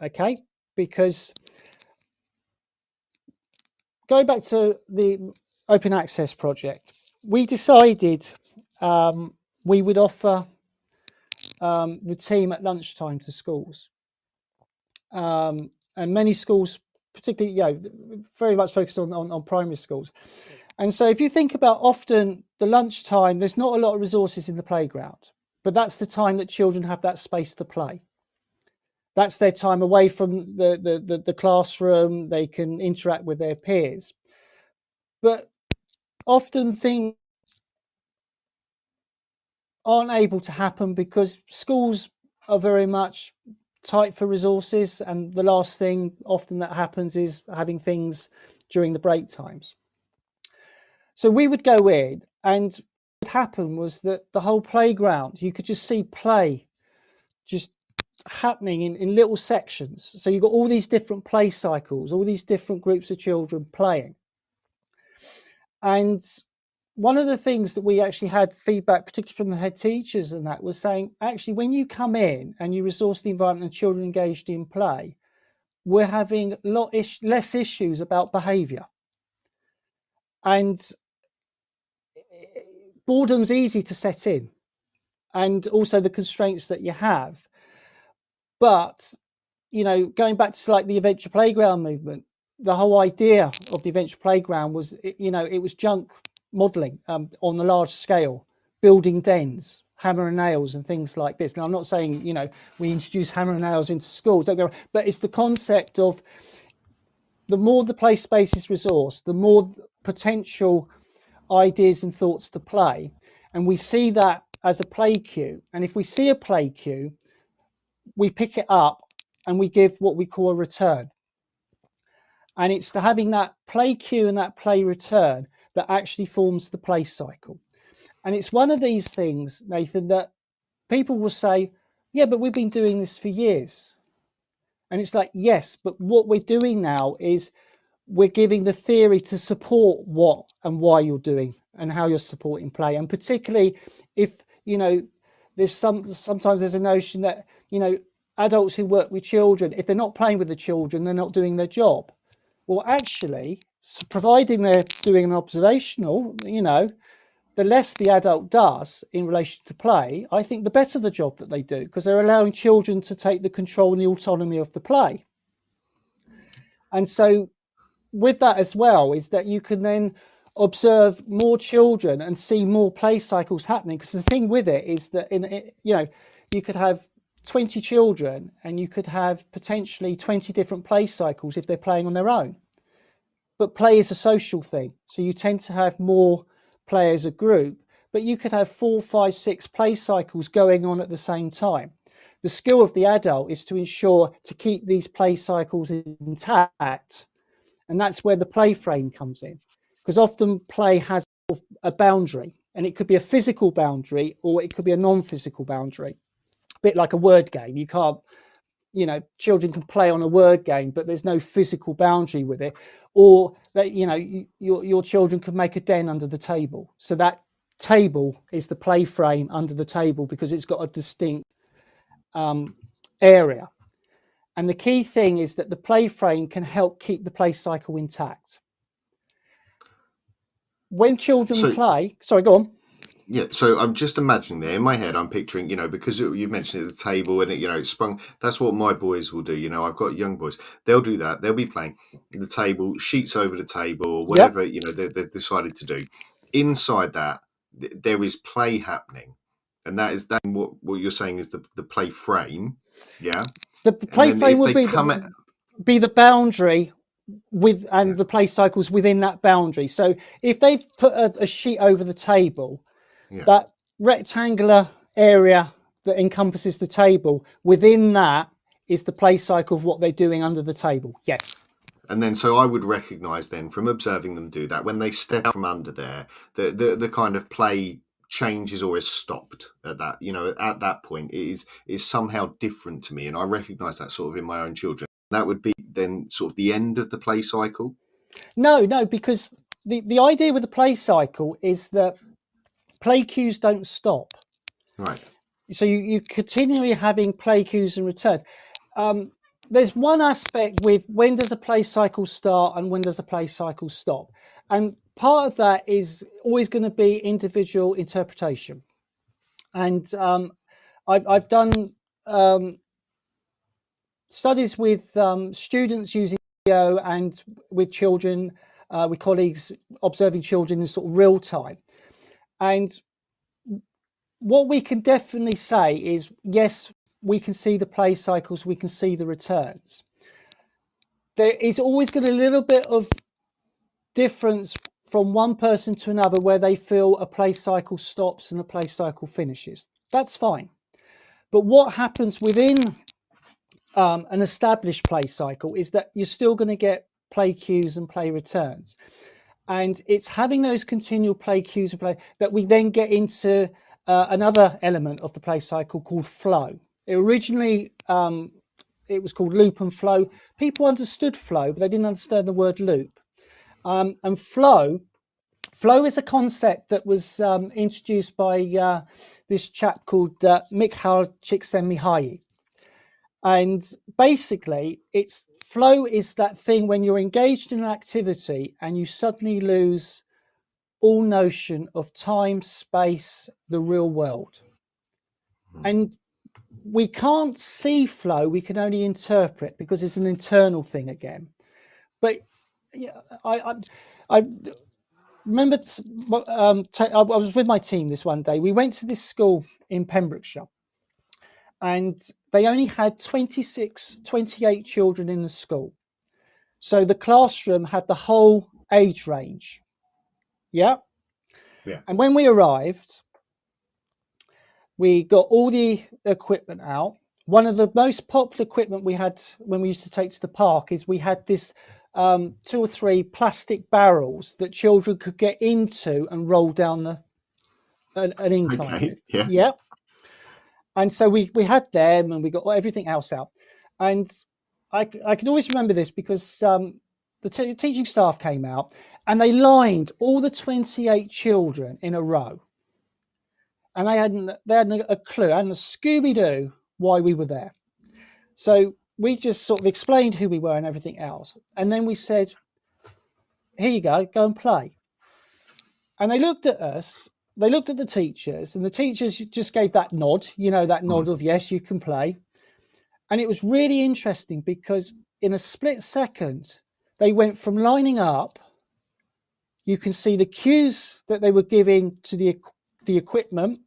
okay? Because going back to the open access project, we decided we would offer the team at lunchtime to schools. And many schools, particularly, very much focused on primary schools. And so if you think about often the lunchtime, there's not a lot of resources in the playground, but that's the time that children have that space to play. That's their time away from the classroom. They can interact with their peers. But often things aren't able to happen because schools are very much tight for resources, and the last thing often that happens is having things during the break times. So we would go in And what happened was that the whole playground, you could just see play just happening in little sections. So you've got all these different play cycles, all these different groups of children playing. And one of the things that we actually had feedback, particularly from the head teachers and that, was saying, actually, when you come in and you resource the environment and children engaged in play, we're having less issues about behaviour. And boredom's easy to set in, and also the constraints that you have. But, you know, going back to like the adventure playground movement, the whole idea of the adventure playground was, you know, it was junk modelling on the large scale, building dens, hammer and nails and things like this. Now, I'm not saying, you know, we introduce hammer and nails into schools, don't go, but it's the concept of the more the play space is resourced, the more potential ideas and thoughts to play. And we see that as a play cue. And if we see a play cue, we pick it up and we give what we call a return. And it's the having that play cue and that play return that actually forms the play cycle. And it's one of these things, Nathan, that people will say, yeah, but we've been doing this for years. And it's like, yes, but what we're doing now is we're giving the theory to support what and why you're doing and how you're supporting play. And particularly if, you know, there's sometimes there's a notion that, you know, adults who work with children, if they're not playing with the children, they're not doing their job. Well, actually, providing they're doing an observational, you know, the less the adult does in relation to play, I think the better the job that they do, because they're allowing children to take the control and the autonomy of the play. And so with that as well is that you can then observe more children and see more play cycles happening. Because the thing with it is that, you know, you could have 20 children and you could have potentially 20 different play cycles if they're playing on their own. But play is a social thing. So you tend to have more play as a group, but you could have 4, 5, 6 play cycles going on at the same time. The skill of the adult is to ensure to keep these play cycles intact. And that's where the play frame comes in. Because often play has a boundary, and it could be a physical boundary or it could be a non-physical boundary. A bit like a word game. You can't, you know, children can play on a word game, but there's no physical boundary with it. Or that, you know, your children could make a den under the table. So that table is the play frame under the table because it's got a distinct area. And the key thing is that the play frame can help keep the play cycle intact. When children play, sorry, go on. Yeah, so I'm just imagining there in my head, I'm picturing, you know, because you mentioned it, the table and it, you know, it's sprung. That's what my boys will do. You know, I've got young boys. They'll do that. They'll be playing the table, sheets over the table, or whatever, you know, they've decided to do. Inside that, there is play happening. And that is what you're saying is the play frame. Yeah. The play frame would be the boundary the play cycles within that boundary. So if they've put a sheet over the table, that rectangular area that encompasses the table, within that is the play cycle of what they're doing under the table. Yes. And then, so I would recognise then from observing them do that, when they step out from under there, the kind of play changes or is stopped at that, you know, at that point it is somehow different to me. And I recognise that sort of in my own children. That would be then sort of the end of the play cycle? No, because the idea with the play cycle is that play cues don't stop. Right. So you continually having play cues and returns. There's one aspect with when does a play cycle start and when does a play cycle stop. And part of that is always going to be individual interpretation. And I've done studies with students using video and with children, with colleagues observing children in sort of real time. And what we can definitely say is, yes, we can see the play cycles, we can see the returns. There is always going to be a little bit of difference from one person to another where they feel a play cycle stops and a play cycle finishes. That's fine. But what happens within an established play cycle is that you're still going to get play cues and play returns. And it's having those continual play cues of play that we then get into another element of the play cycle called flow. Originally, it was called loop and flow. People understood flow, but they didn't understand the word loop. And flow is a concept that was introduced by this chap called Mikhail Csikszentmihalyi. And basically, flow is that thing when you're engaged in an activity and you suddenly lose all notion of time, space, the real world. And we can't see flow, we can only interpret, because it's an internal thing again. But I remember I was with my team this one day. We went to this school in Pembrokeshire, and they only had 28 children in the school. So the classroom had the whole age range. Yeah. And when we arrived, we got all the equipment out. One of the most popular equipment we had when we used to take to the park is we had this 2 or 3 plastic barrels that children could get into and roll down an incline. Okay. With. Yeah. And so we had them, and we got everything else out. And I can always remember this because the teaching staff came out and they lined all the 28 children in a row. And they hadn't a clue, and a Scooby-Doo why we were there. So we just sort of explained who we were and everything else. And then we said, here you go and play. And they looked at us, they looked at the teachers, and the teachers just gave that nod, that nod of, yes, you can play. And it was really interesting because in a split second, they went from lining up. You can see the cues that they were giving to the equipment,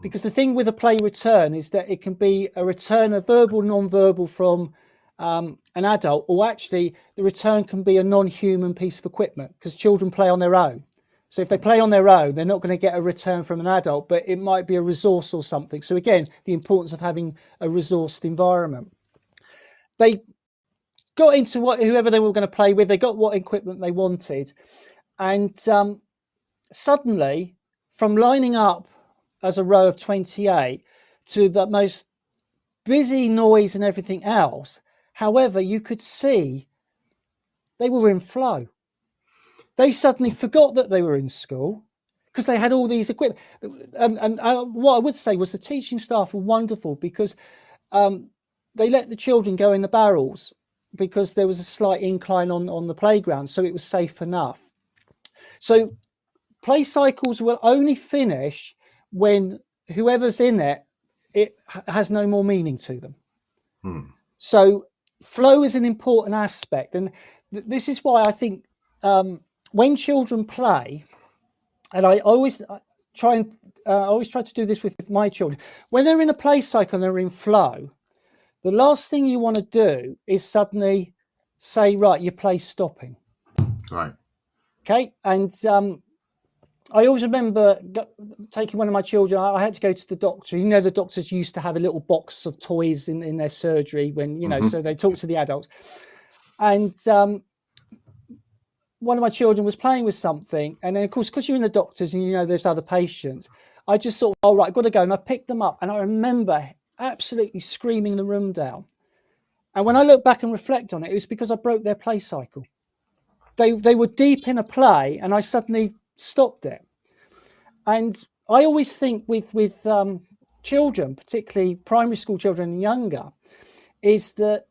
because the thing with a play return is that it can be a return of verbal, non-verbal from an adult, or actually the return can be a non-human piece of equipment, because children play on their own. So if they play on their own, they're not going to get a return from an adult, but it might be a resource or something. So again, the importance of having a resourced environment. They got into whoever they were going to play with, they got what equipment they wanted. And suddenly, from lining up as a row of 28 to the most busy noise and everything else, however, you could see they were in flow. They suddenly forgot that they were in school because they had all these equipment. And what I would say was the teaching staff were wonderful, because they let the children go in the barrels because there was a slight incline on the playground, so it was safe enough. So play cycles will only finish when whoever's in it has no more meaning to them. So flow is an important aspect, and this is why I think when children play, and I always try to do this with my children, when they're in a play cycle and they're in flow, the last thing you want to do is suddenly say, right, your play's stopping. Right. Okay. And I always remember taking one of my children. I had to go to the doctor. The doctors used to have a little box of toys in their surgery when, so they talk to the adults. And one of my children was playing with something. And then, of course, because you're in the doctors and there's other patients, I just thought, all right, I've got to go. And I picked them up. And I remember absolutely screaming the room down. And when I look back and reflect on it, it was because I broke their play cycle. They were deep in a play and I suddenly stopped it. And I always think with children, particularly primary school children and younger, is that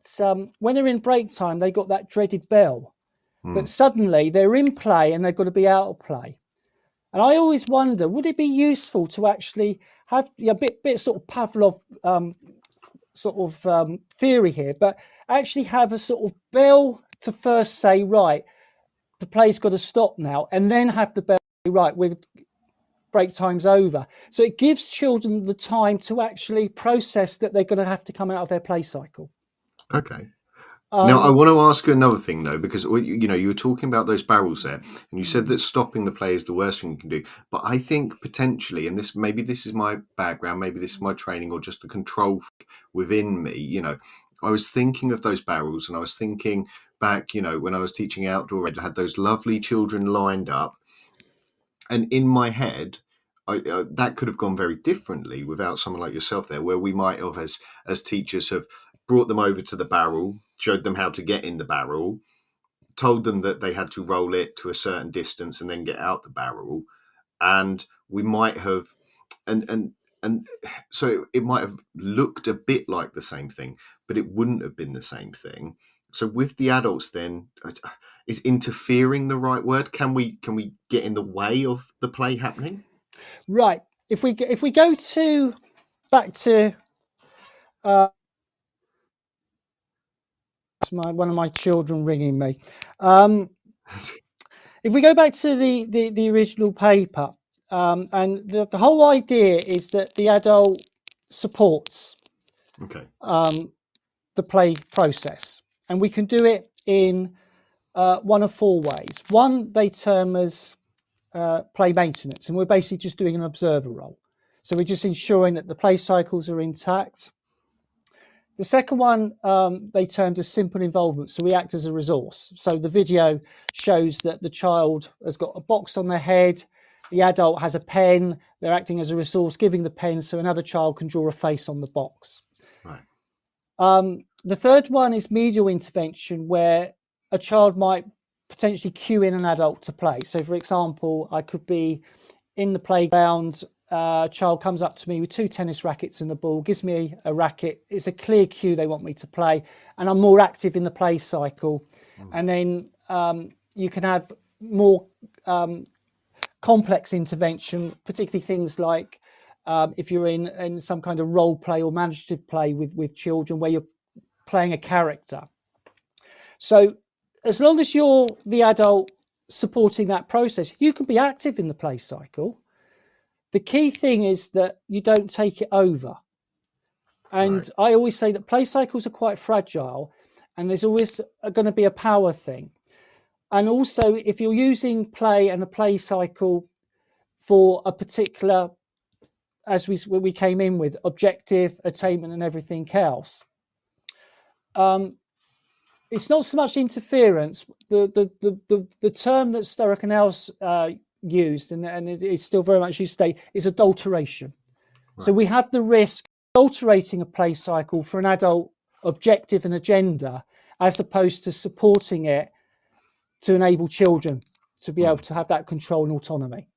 when they're in break time, they got that dreaded bell that suddenly they're in play and they've got to be out of play. And I always wonder, would it be useful to actually have a bit sort of Pavlov theory here, but actually have a sort of bell to first say, right, the play's got to stop now, and then have the bell say, right, break time's over. So it gives children the time to actually process that they're going to have to come out of their play cycle. Okay. Now, I want to ask you another thing, though, because, you were talking about those barrels there, and you said that stopping the play is the worst thing you can do. But I think potentially, and maybe this is my background, maybe this is my training, or just the control within me, I was thinking of those barrels, and I was thinking back, when I was teaching outdoor, I had those lovely children lined up. And in my head, that could have gone very differently without someone like yourself there, where we might have, as teachers, have brought them over to the barrel, showed them how to get in the barrel, told them that they had to roll it to a certain distance and then get out the barrel. And we might have, and so it might have looked a bit like the same thing, but it wouldn't have been the same thing. So with the adults then, is interfering the right word? Can we get in the way of the play happening? Right. If we go back to one of my children ringing me. If we go back to the original paper, and the whole idea is that the adult supports the play process, and we can do it in one of four ways. One they term as play maintenance, and we're basically just doing an observer role. So we're just ensuring that the play cycles are intact. The second one they termed as simple involvement. So we act as a resource. So the video shows that the child has got a box on their head. The adult has a pen. They're acting as a resource, giving the pen so another child can draw a face on the box. Right. The third one is medial intervention, where a child might potentially cue in an adult to play. So, for example, I could be in the playground. A child comes up to me with 2 tennis rackets and a ball, gives me a racket. It's a clear cue they want me to play, and I'm more active in the play cycle. And then you can have more complex intervention, particularly things like if you're in some kind of role play or management play with children where you're playing a character. So as long as you're the adult supporting that process, you can be active in the play cycle. The key thing is that you don't take it over. And right. I always say that play cycles are quite fragile, and there's always going to be a power thing. And also, if you're using play and a play cycle for a particular, as we came in with, objective, attainment and everything else, it's not so much interference. The term that Sturrock and Ellis used, and it is still very much used today, is adulteration. Right. So we have the risk of adulterating a play cycle for an adult objective and agenda, as opposed to supporting it to enable children to be able to have that control and autonomy.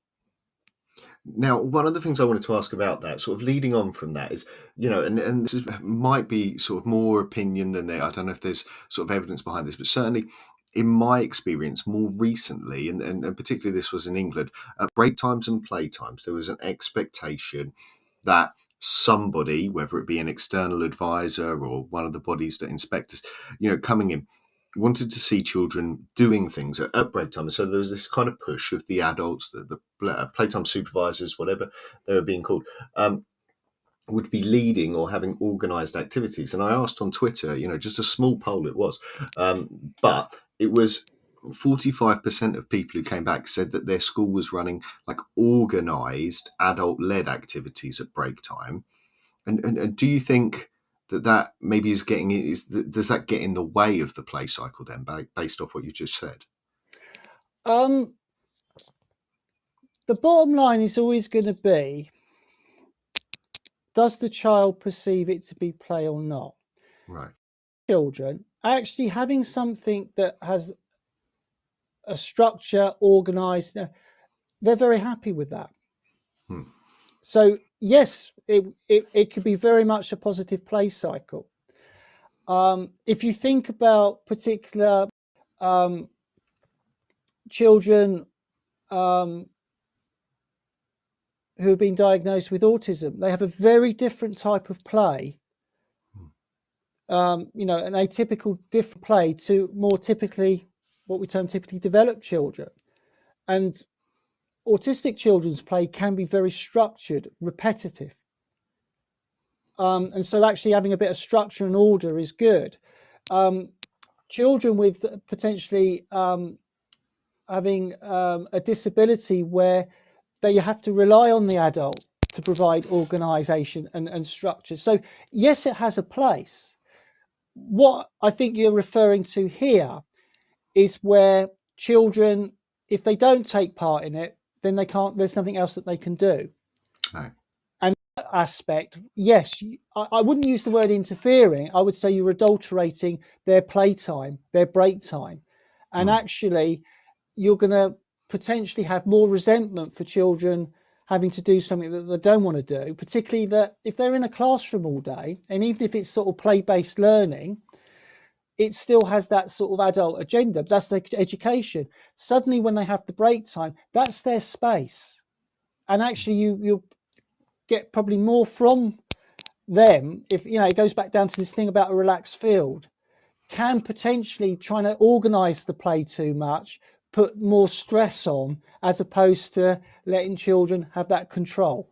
Now, one of the things I wanted to ask about that, sort of leading on from that, is, and this might be sort of more opinion than I don't know if there's sort of evidence behind this, but certainly in my experience more recently, and particularly this was in England, at break times and play times, there was an expectation that somebody, whether it be an external advisor or one of the bodies that inspect us, coming in, wanted to see children doing things at break time. So there was this kind of push of the adults, the playtime supervisors, whatever they were being called, would be leading or having organised activities. And I asked on Twitter, just a small poll it was, but it was 45% of people who came back said that their school was running like organised adult-led activities at break time. And do you think that maybe does that get in the way of the play cycle then, based off what you just said? The bottom line is always going to be, does the child perceive it to be play or not? Right. Children actually having something that has a structure, organised, they're very happy with that. So yes, it could be very much a positive play cycle. If you think about particular children who have been diagnosed with autism, they have a very different type of play, an atypical different play to more typically what we term typically developed children. And autistic children's play can be very structured, repetitive. And so actually having a bit of structure and order is good. Children with potentially having a disability where they have to rely on the adult to provide organisation and structure. So yes, it has a place. What I think you're referring to here is where children, if they don't take part in it, then they can't. There's nothing else that they can do. Right. And that aspect, yes, I wouldn't use the word interfering. I would say you're adulterating their playtime, their break time, and actually, you're going to potentially have more resentment for children having to do something that they don't want to do, particularly that if they're in a classroom all day, and even if it's sort of play-based learning, it still has that sort of adult agenda. That's their education. Suddenly, when they have the break time, that's their space. And actually, you'll get probably more from them if, it goes back down to this thing about a relaxed field. Can potentially trying to organise the play too much put more stress on, as opposed to letting children have that control.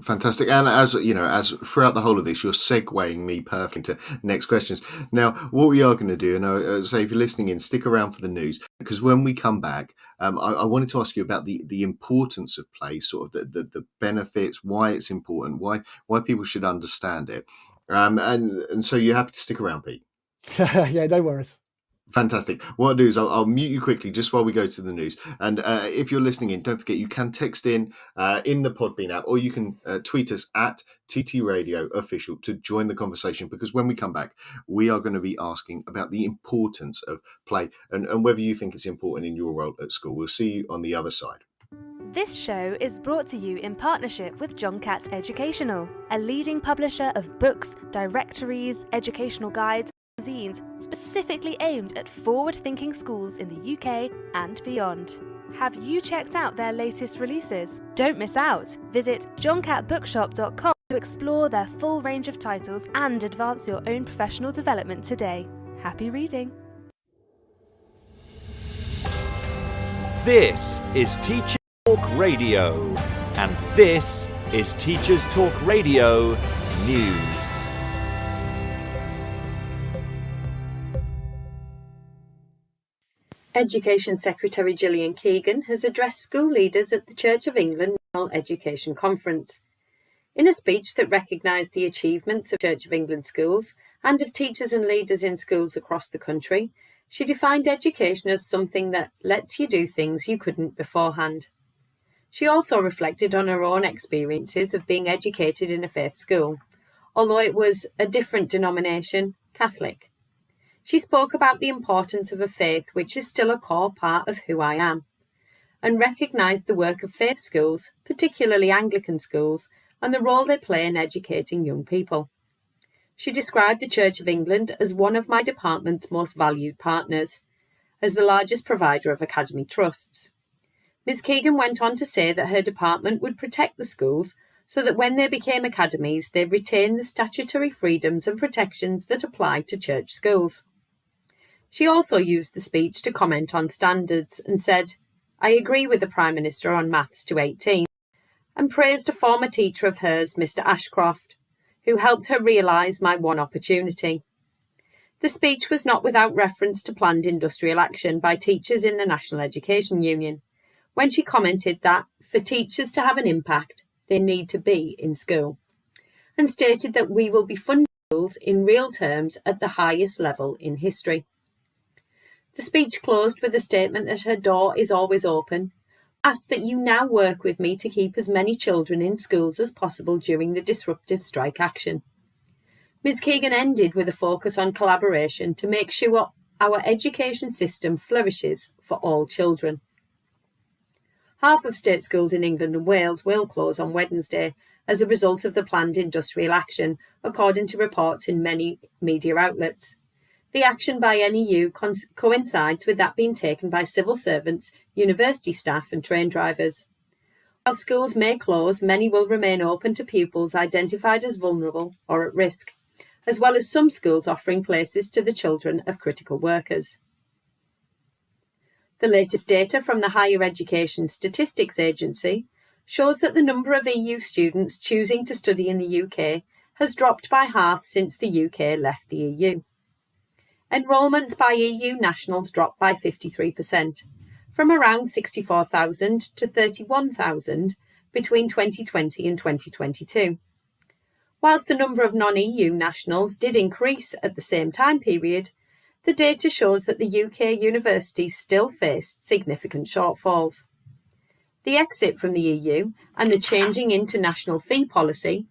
Fantastic. And as throughout the whole of this, you're segueing me perfectly into next questions. Now, what we are going to do, and say if you're listening in, stick around for the news, because when we come back, I wanted to ask you about the importance of play, sort of the benefits, why it's important, why people should understand it. And so you're happy to stick around, Pete? Yeah, no worries. Fantastic. What I'll do is I'll mute you quickly just while we go to the news. And if you're listening in, don't forget you can text in the Podbean app, or you can tweet us at TT Radio Official to join the conversation, because when we come back, we are going to be asking about the importance of play and whether you think it's important in your role at school. We'll see you on the other side. This show is brought to you in partnership with John Catt Educational, a leading publisher of books, directories, educational guides, magazines specifically aimed at forward-thinking schools in the UK and beyond. Have you checked out their latest releases? Don't miss out. Visit johncattbookshop.com to explore their full range of titles and advance your own professional development today. Happy reading. This is Teachers Talk Radio, and this is Teachers Talk Radio News. Education Secretary Gillian Keegan has addressed school leaders at the Church of England National Education Conference. In a speech that recognised the achievements of Church of England schools and of teachers and leaders in schools across the country, she defined education as something that lets you do things you couldn't beforehand. She also reflected on her own experiences of being educated in a faith school, although it was a different denomination, Catholic. She spoke about the importance of a faith which is still a core part of who I am, and recognised the work of faith schools, particularly Anglican schools, and the role they play in educating young people. She described the Church of England as one of my department's most valued partners, as the largest provider of academy trusts. Ms. Keegan went on to say that her department would protect the schools so that when they became academies, they retain the statutory freedoms and protections that apply to church schools. She also used the speech to comment on standards and said, "I agree with the Prime Minister on Maths to 18, and praised a former teacher of hers, Mr. Ashcroft, who helped her realise my one opportunity." The speech was not without reference to planned industrial action by teachers in the National Education Union, when she commented that, for teachers to have an impact, they need to be in school, and stated that we will be funding schools in real terms at the highest level in history. The speech closed with a statement that her door is always open, asked that you now work with me to keep as many children in schools as possible during the disruptive strike action. Ms. Keegan ended with a focus on collaboration to make sure our education system flourishes for all children. Half of state schools in England and Wales will close on Wednesday as a result of the planned industrial action, according to reports in many media outlets. The action by NEU coincides with that being taken by civil servants, university staff and train drivers. While schools may close, many will remain open to pupils identified as vulnerable or at risk, as well as some schools offering places to the children of critical workers. The latest data from the Higher Education Statistics Agency shows that the number of EU students choosing to study in the UK has dropped by half since the UK left the EU. Enrolments by EU nationals dropped by 53%, from around 64,000 to 31,000 between 2020 and 2022. Whilst the number of non-EU nationals did increase at the same time period, the data shows that the UK universities still faced significant shortfalls. The exit from the EU and the changing international fee policy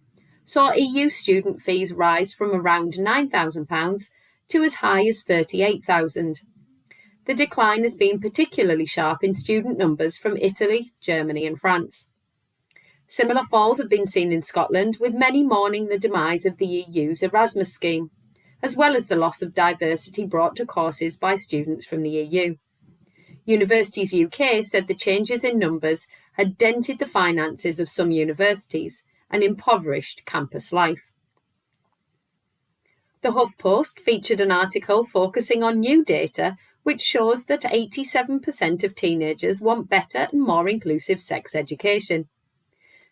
saw EU student fees rise from around £9,000 to as high as £38,000. The decline has been particularly sharp in student numbers from Italy, Germany and France. Similar falls have been seen in Scotland, with many mourning the demise of the EU's Erasmus scheme, as well as the loss of diversity brought to courses by students from the EU. Universities UK said the changes in numbers had dented the finances of some universities and impoverished campus life. The HuffPost featured an article focusing on new data which shows that 87% of teenagers want better and more inclusive sex education.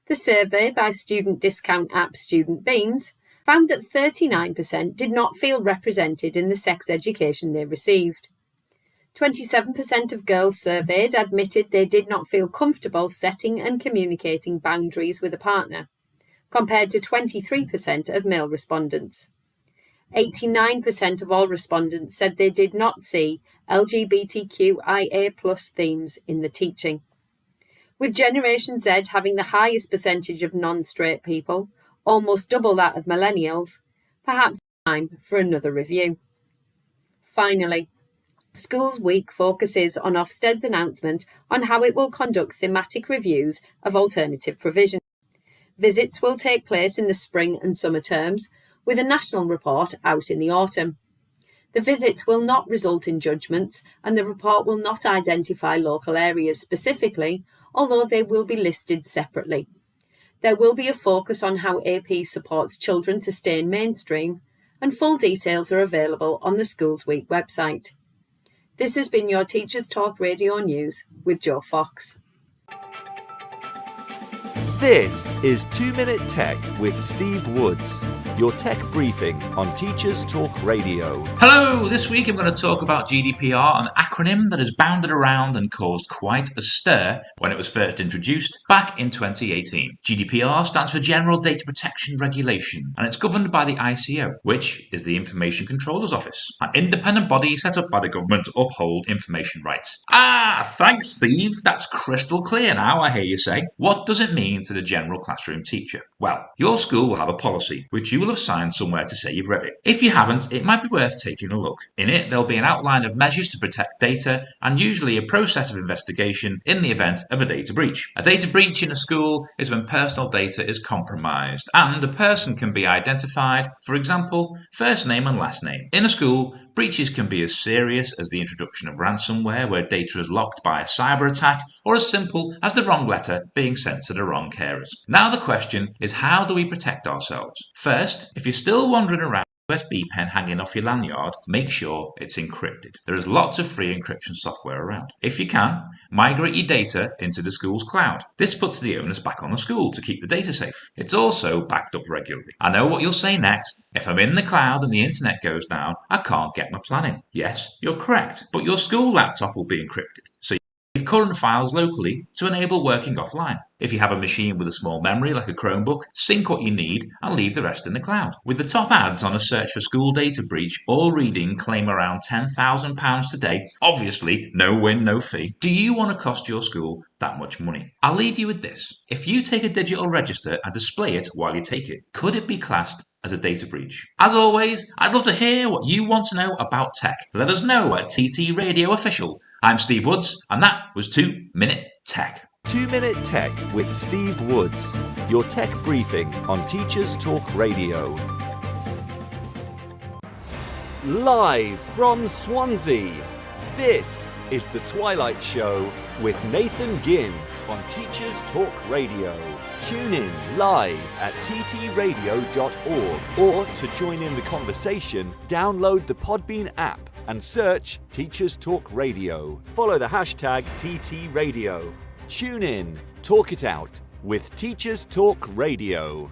The survey by student discount app Student Beans found that 39% did not feel represented in the sex education they received. 27% of girls surveyed admitted they did not feel comfortable setting and communicating boundaries with a partner, compared to 23% of male respondents. 89% of all respondents said they did not see LGBTQIA+ themes in the teaching. With Generation Z having the highest percentage of non-straight people, almost double that of millennials, perhaps time for another review. Finally, Schools Week focuses on Ofsted's announcement on how it will conduct thematic reviews of alternative provision. Visits will take place in the spring and summer terms, with a national report out in the autumn. The visits will not result in judgments, and the report will not identify local areas specifically, although they will be listed separately. There will be a focus on how AP supports children to stay in mainstream, and full details are available on the Schools Week website. This has been your Teachers Talk Radio News with Joe Fox. This is 2 Minute Tech with Steve Woods, your tech briefing on Teachers Talk Radio. Hello, this week I'm going to talk about GDPR, an acronym that has bounded around and caused quite a stir when it was first introduced back in 2018. GDPR stands for General Data Protection Regulation, and it's governed by the ICO, which is the Information Controller's Office, an independent body set up by the government to uphold information rights. Thanks, Steve. That's crystal clear now, I hear you say. What does it mean to the general classroom teacher? Well, your school will have a policy, which you will have signed somewhere to say you've read it. If you haven't, it might be worth taking a look. In it, there'll be an outline of measures to protect data, and usually a process of investigation in the event of a data breach. A data breach in a school is when personal data is compromised, and a person can be identified, for example, first name and last name. In a school, breaches can be as serious as the introduction of ransomware, where data is locked by a cyber attack, or as simple as the wrong letter being sent to the wrong carers. Now the question is, how do we protect ourselves? First, if you're still wandering around with a USB pen hanging off your lanyard, make sure it's encrypted. There is lots of free encryption software around. If you can, migrate your data into the school's cloud. This puts the onus back on the school to keep the data safe. It's also backed up regularly. I know what you'll say next. If I'm in the cloud and the internet goes down, I can't get my plan in. Yes, you're correct, but your school laptop will be encrypted, so leave current files locally to enable working offline. If you have a machine with a small memory like a Chromebook, sync what you need and leave the rest in the cloud. With the top ads on a search for school data breach all reading claim around £10,000 today, obviously no win, no fee, do you want to cost your school that much money? I'll leave you with this. If you take a digital register and display it while you take it, could it be classed as a data breach? As always, I'd love to hear what you want to know about tech. Let us know at TT Radio Official. I'm Steve Woods, and that was 2 Minute Tech. 2 Minute Tech with Steve Woods, your tech briefing on Teachers Talk Radio. Live from Swansea, this is the Twilight Show with Nathan Gynn on Teachers Talk Radio. Tune in live at ttradio.org, or to join in the conversation, download the Podbean app and search Teachers Talk Radio. Follow the hashtag TTRadio. Tune in, talk it out with Teachers Talk Radio.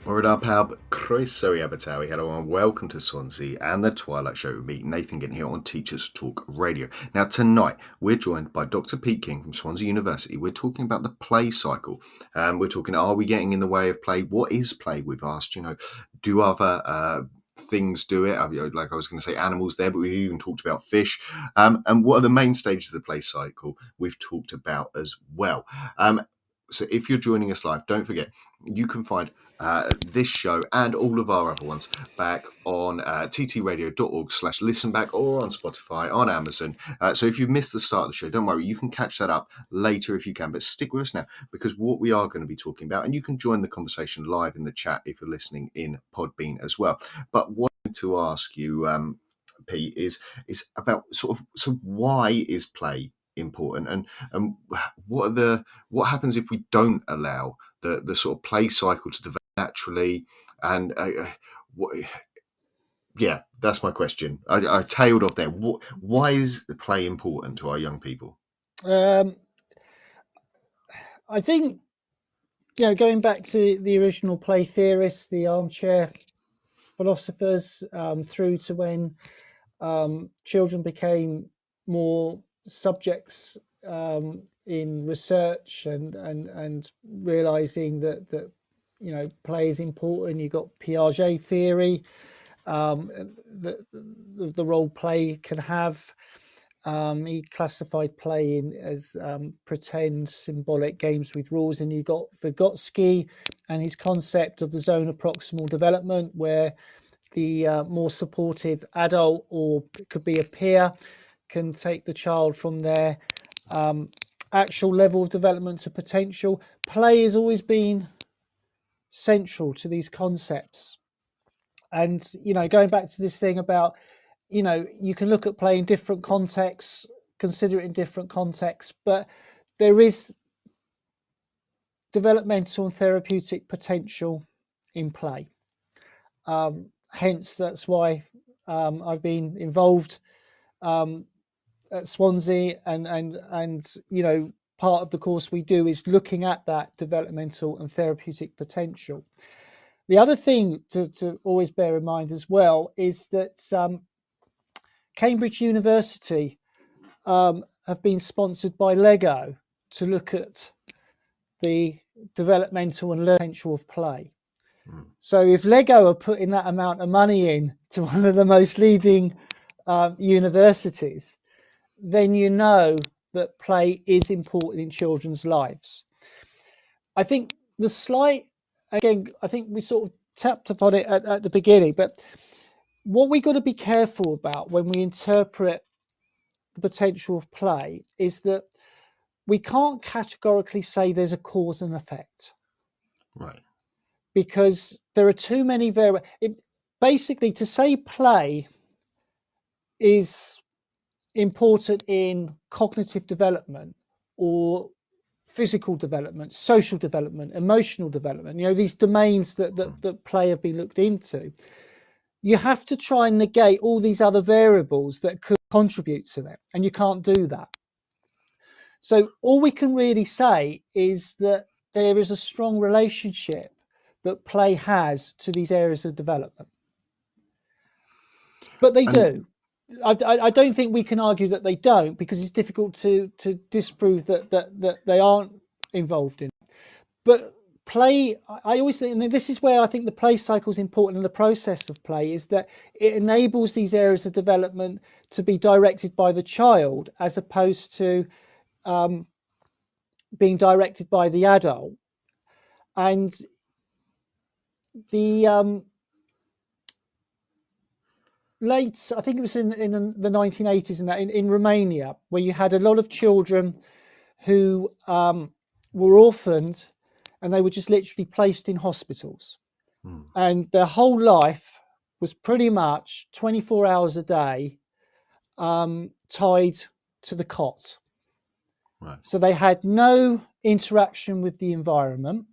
Morida Pab, Croeso i Abertawe. Hello and welcome to Swansea and the Twilight Show with me, Nathan Gynn, here on Teachers Talk Radio. Now tonight we're joined by Dr. Pete King from Swansea University. We're talking about the play cycle. We're talking, are we getting in the way of play? What is play? We've asked, do other things do it. Like I was going to say animals there, but we even talked about fish. And what are the main stages of the play cycle we've talked about as well. So if you're joining us live, don't forget, you can find this show and all of our other ones back on ttradio.org/listenback or on Spotify, on Amazon. So if you've missed the start of the show, don't worry, you can catch that up later if you can, but stick with us now because what we are going to be talking about, and you can join the conversation live in the chat if you're listening in Podbean as well. But what I want to ask you, Pete, is about so why is play important, and what happens if we don't allow the sort of play cycle to develop naturally, and that's my question. I tailed off there. Why is the play important to our young people? I think, going back to the original play theorists, the armchair philosophers, through to when children became more subjects in research and realizing that play is important. You got Piaget theory, the role play can have. He classified play as pretend, symbolic games with rules, and you got Vygotsky and his concept of the zone of proximal development, where the more supportive adult, or it could be a peer, can take the child from their actual level of development to potential. Play has always been central to these concepts. And, going back to this thing about, you can look at play in different contexts, consider it in different contexts, but there is developmental and therapeutic potential in play. Hence, that's why I've been involved at Swansea, and part of the course we do is looking at that developmental and therapeutic potential. The other thing to always bear in mind as well is that Cambridge University have been sponsored by Lego to look at the developmental and potential of play. So if Lego are putting that amount of money in to one of the most leading universities, then you know that play is important in children's lives. I think I think we sort of tapped upon it at the beginning, but what we got to be careful about when we interpret the potential of play is that we can't categorically say there's a cause and effect. Right. Because there are too many basically, to say play is important in cognitive development or physical development, social development, emotional development, these domains that play have been looked into, you have to try and negate all these other variables that could contribute to it, and you can't do that. So all we can really say is that there is a strong relationship that play has to these areas of development. But they do. I don't think we can argue that they don't, because it's difficult to disprove that they aren't involved in it. But play, I always think, and this is where I think the play cycle is important in the process of play, is that it enables these areas of development to be directed by the child as opposed to being directed by the adult. And the I think it was in the 1980s in Romania, where you had a lot of children who were orphaned, and they were just literally placed in hospitals. And their whole life was pretty much 24 hours a day tied to the cot. Right. So they had no interaction with the environment.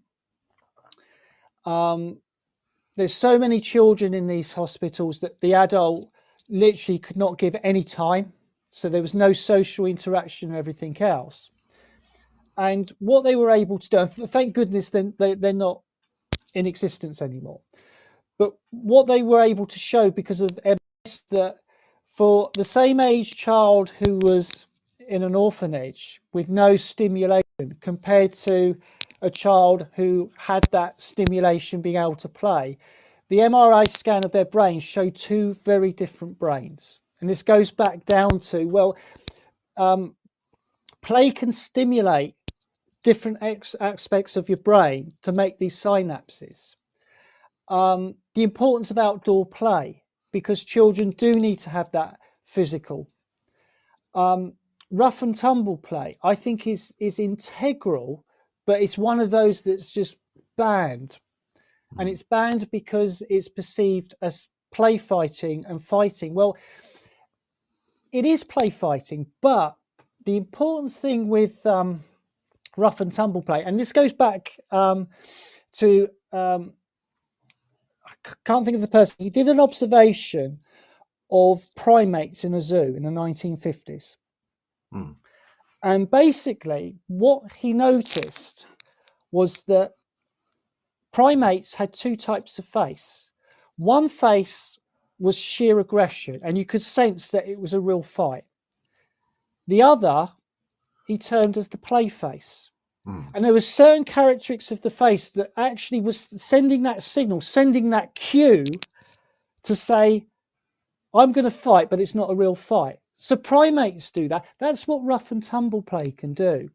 There's so many children in these hospitals that the adult literally could not give any time. So there was no social interaction and everything else. And what they were able to do, thank goodness they're not in existence anymore. But what they were able to show, because of evidence, that for the same age child who was in an orphanage with no stimulation compared to a child who had that stimulation being able to play, the MRI scan of their brains showed two very different brains. And this goes back down to, well, play can stimulate different aspects of your brain to make these synapses. The importance of outdoor play, because children do need to have that physical. Rough and tumble play, I think, is integral, but it's one of those that's just banned. And it's banned because it's perceived as play fighting and fighting. Well, it is play fighting, but the important thing with rough and tumble play, and this goes back to I can't think of the person. He did an observation of primates in a zoo in the 1950s. And basically what he noticed was that primates had two types of face. One face was sheer aggression, and you could sense that it was a real fight. The other, he termed as the play face. And there were certain characteristics of the face that actually was sending that signal, sending that cue to say, I'm going to fight, but it's not a real fight. So primates do that. That's what rough and tumble play can do.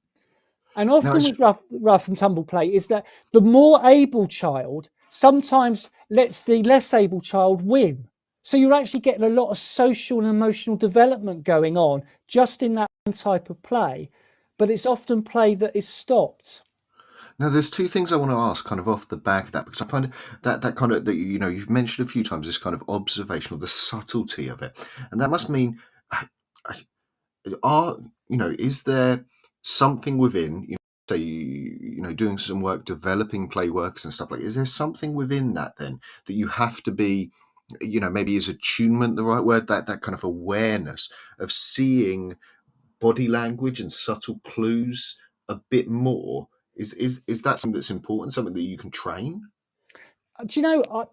And often with rough and tumble play is that the more able child sometimes lets the less able child win. So you're actually getting a lot of social and emotional development going on just in that one type of play. But it's often play that is stopped. Now, there's two things I want to ask kind of off the back of that, because I find that kind of, that, you know, you've mentioned a few times this kind of observational, the subtlety of it. And that must mean, is there something within, you know, say, you know, doing some work, developing play works and stuff like, is there something within that then that you have to be, you know, maybe is attunement the right word, that kind of awareness of seeing body language and subtle clues a bit more? Is that something that's important, something that you can train? Do you know,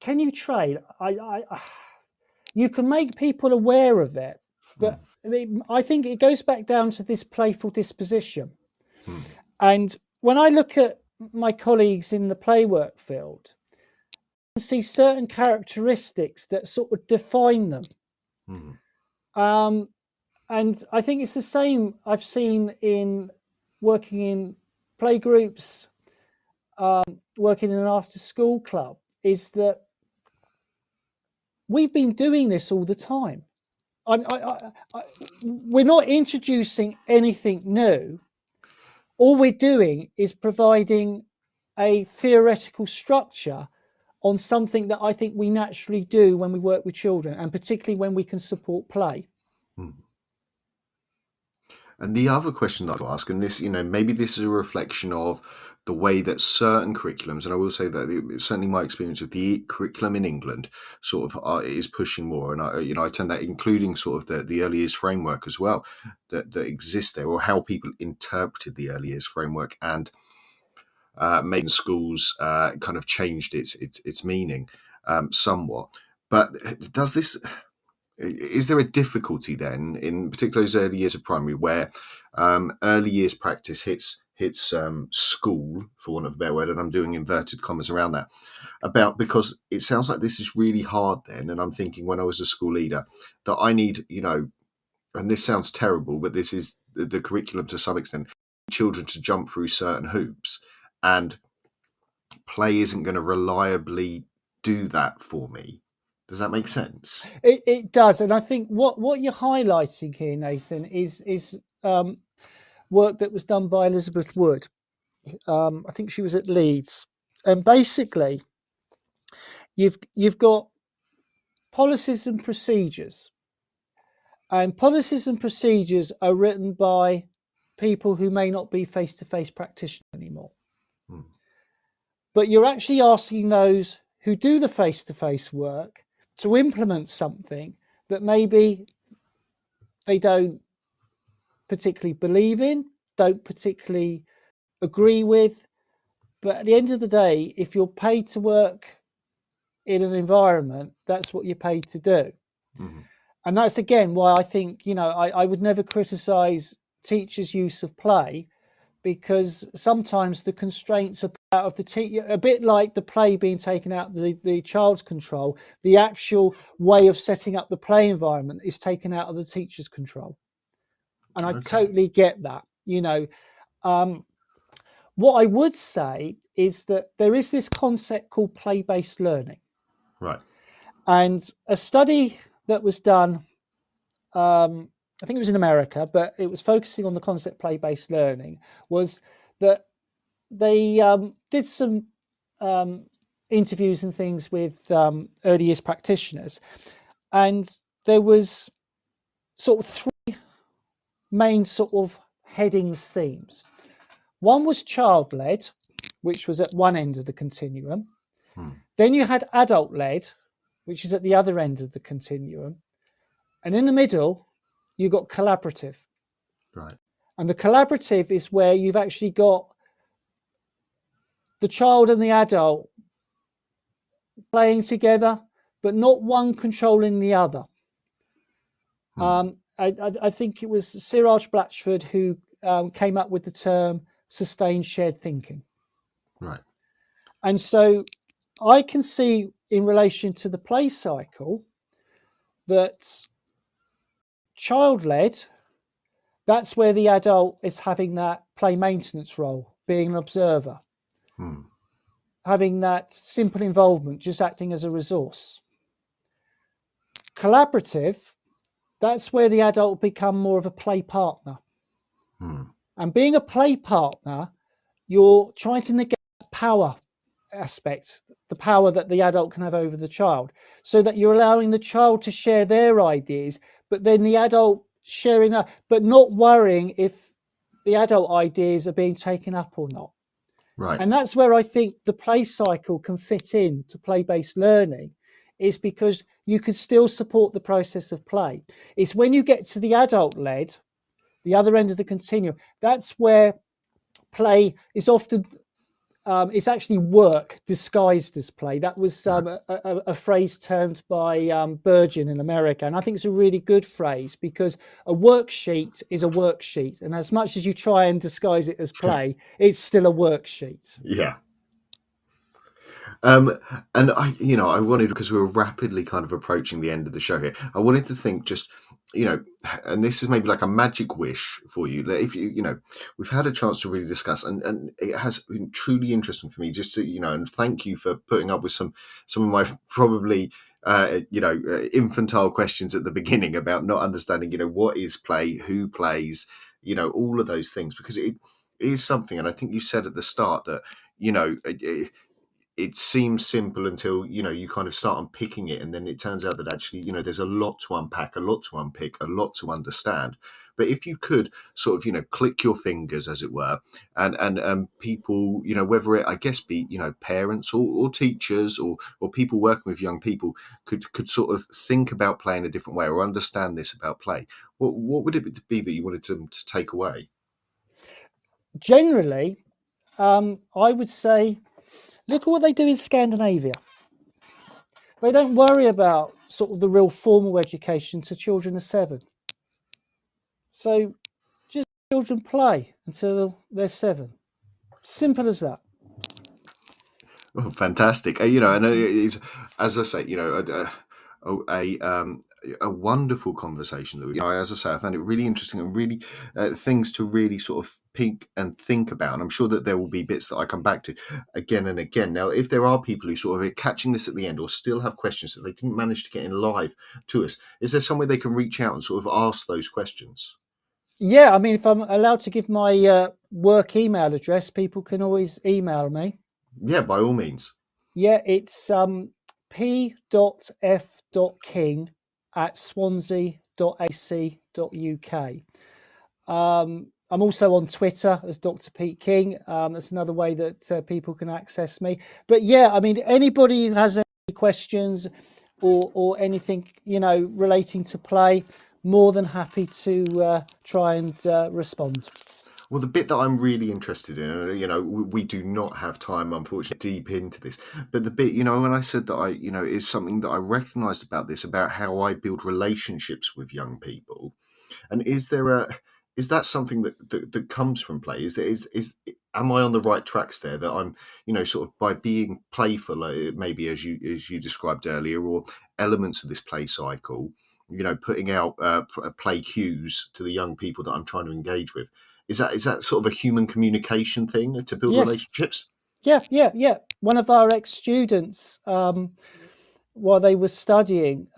can you train? You can make people aware of it, but I think it goes back down to this playful disposition. And when I look at my colleagues in the playwork field, I see certain characteristics that sort of define them. And I think it's the same I've seen in working in play groups, working in an after school club, is that we've been doing this all the time. We're not introducing anything new. All we're doing is providing a theoretical structure on something that I think we naturally do when we work with children, and particularly when we can support play. And the other question I'd ask, and this, you know, maybe this is a reflection of the way that certain curriculums, and I will say that certainly my experience with the curriculum in England sort of is pushing more, and I tend that, including sort of the early years framework as well that exists there, or how people interpreted the early years framework, and maybe schools kind of changed its meaning somewhat. But is there a difficulty then, in particular those early years of primary, where early years practice hits school, for want of a better word, and I'm doing inverted commas around that, because it sounds like this is really hard then, and I'm thinking when I was a school leader that I need, you know, and this sounds terrible, but this is the curriculum to some extent, children to jump through certain hoops, and play isn't going to reliably do that for me. Does that make sense? It does, and I think what you're highlighting here, Nathan, is work that was done by Elizabeth Wood. I think she was at Leeds, and basically, you've got policies and procedures, and policies and procedures are written by people who may not be face-to-face practitioners anymore. But you're actually asking those who do the face-to-face work to implement something that maybe they don't particularly believe in, don't particularly agree with. But at the end of the day, if you're paid to work in an environment, that's what you're paid to do. And that's, again, why I think, you know, I would never criticise teachers' use of play, because sometimes the constraints are put out of the teacher, a bit like the play being taken out of the child's control. The actual way of setting up the play environment is taken out of the teacher's control. And I totally get that. What I would say is that there is this concept called play-based learning. Right. And a study that was done, I think it was in America, but it was focusing on the concept play-based learning, was that they did some interviews and things with early years practitioners. And there was sort of three main sort of headings, themes. One was child-led, which was at one end of the continuum. Then you had adult-led, which is at the other end of the continuum. And in the middle, you got collaborative. Right. And the collaborative is where you've actually got the child and the adult playing together, but not one controlling the other. I think it was Siraj Blatchford who came up with the term sustained shared thinking. Right. And so I can see in relation to the play cycle that child-led, that's where the adult is having that play maintenance role, being an observer, having that simple involvement, just acting as a resource. Collaborative, that's where the adult become more of a play partner. And being a play partner, you're trying to negate the power aspect, the power that the adult can have over the child, so that you're allowing the child to share their ideas, but then the adult sharing that, but not worrying if the adult ideas are being taken up or not. Right. And that's where I think the play cycle can fit in to play-based learning, is because you can still support the process of play. It's when you get to the adult-led, the other end of the continuum, that's where play is often, it's actually work disguised as play. That was a phrase termed by Gynn in America. And I think it's a really good phrase, because a worksheet is a worksheet. And as much as you try and disguise it as play, it's still a worksheet. Yeah. And I wanted, because we were rapidly kind of approaching the end of the show here, I wanted to think just, and this is maybe like a magic wish for you, that if we've had a chance to really discuss, and it has been truly interesting for me just to, and thank you for putting up with some of my probably, infantile questions at the beginning about not understanding, what is play, who plays, all of those things, because it is something, and I think you said at the start that, it seems simple until you kind of start unpicking it, and then it turns out that actually there's a lot to unpack, a lot to unpick, a lot to understand. But if you could sort of click your fingers, as it were, and people, whether it, I guess, be parents or teachers or people working with young people could sort of think about play in a different way, or understand this about play, what would it be that you wanted them to take away? Generally, I would say, look at what they do in Scandinavia. They don't worry about sort of the real formal education to children of 7. So just children play until they're 7. Simple as that. Oh, fantastic. And it's, as I say, a wonderful conversation, Louis. As I say, I found it really interesting, and really things to really sort of pick and think about. And I'm sure that there will be bits that I come back to again and again. Now, if there are people who sort of are catching this at the end, or still have questions that they didn't manage to get in live to us, is there some way they can reach out and sort of ask those questions? Yeah, I mean, if I'm allowed to give my work email address, people can always email me. Yeah, by all means. Yeah, it's p.f.king@swansea.ac.uk. I'm also on Twitter as Dr. Pete King. That's another way that people can access me. But yeah, I mean, anybody who has any questions or anything, relating to play, more than happy to try and respond. Well, the bit that I'm really interested in, we do not have time, unfortunately, deep into this. But the bit, when I said that is something that I recognised about this, about how I build relationships with young people. And is there is that something that comes from play? Is am I on the right tracks there? That I'm, sort of by being playful, maybe as you described earlier, or elements of this play cycle, putting out play cues to the young people that I'm trying to engage with. Is that sort of a human communication thing to build Yes. relationships? Yeah. One of our ex-students, while they were studying,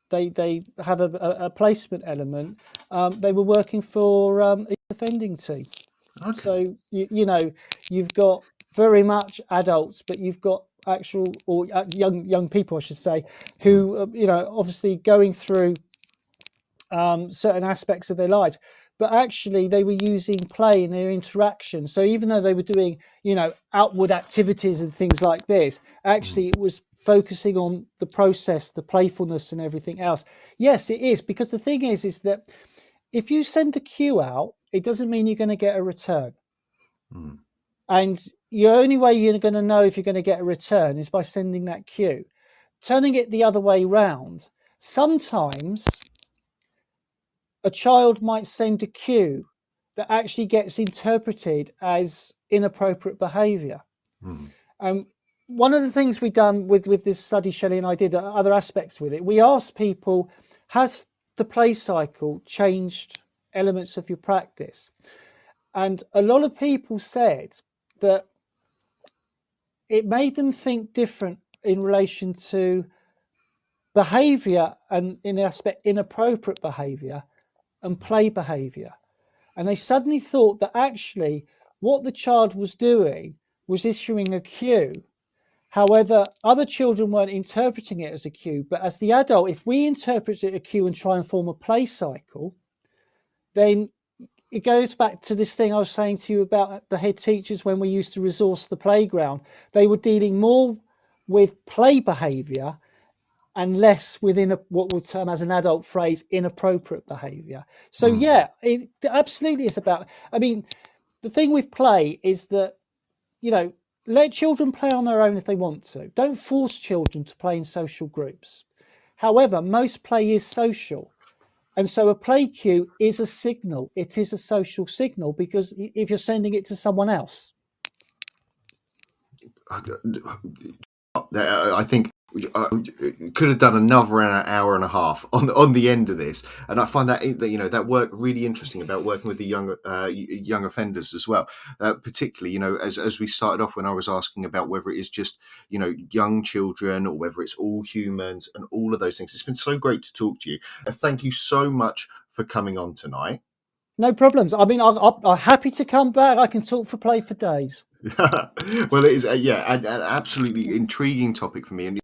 they have a placement element. They were working for a offending team. Okay. So you've got very much adults, but you've got actual or young people, I should say, who obviously going through certain aspects of their lives. But actually, they were using play in their interaction. So even though they were doing, outward activities and things like this, actually it was focusing on the process, the playfulness, and everything else. Yes, it is, because the thing is that if you send a cue out, it doesn't mean you're going to get a return. And the only way you're going to know if you're going to get a return is by sending that cue. Turning it the other way round, sometimes a child might send a cue that actually gets interpreted as inappropriate behaviour. One of the things we've done with this study, Shelley and I did, other aspects with it, we asked people, has the play cycle changed elements of your practice? And a lot of people said that it made them think different in relation to behaviour and, in aspect, inappropriate behaviour and play behaviour. And they suddenly thought that actually what the child was doing was issuing a cue. However, other children weren't interpreting it as a cue, but as the adult, if we interpret it as a cue and try and form a play cycle, then it goes back to this thing I was saying to you about the head teachers when we used to resource the playground. They were dealing more with play behaviour and less within what we'll term as an adult phrase, inappropriate behaviour. So it absolutely is about, the thing with play is that, let children play on their own if they want to. Don't force children to play in social groups. However, most play is social. And so a play cue is a signal. It is a social signal, because if you're sending it to someone else. I think could have done another hour and a half on the end of this, and I find that work really interesting about working with the young offenders as well, particularly as we started off when I was asking about whether it is just young children or whether it's all humans and all of those things. It's been so great to talk to you. Thank you so much for coming on tonight. No problems. I'm happy to come back. I can talk for play for days. Well, it is an absolutely intriguing topic for me, and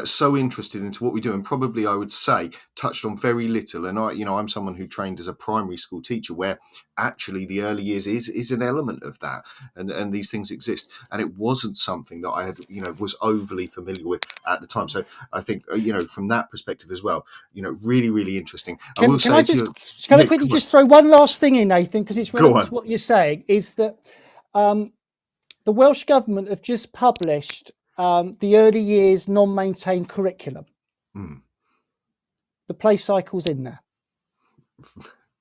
so interested into what we do, and probably I would say touched on very little. And I'm someone who trained as a primary school teacher, where actually the early years is an element of that, and these things exist, and it wasn't something that I had was overly familiar with at the time. So I think from that perspective as well, really, really interesting. Can I quickly just throw one last thing in, Nathan, because it's relevant to what you're saying, is that the Welsh Government have just published the early years non-maintained curriculum. The play cycle's in there.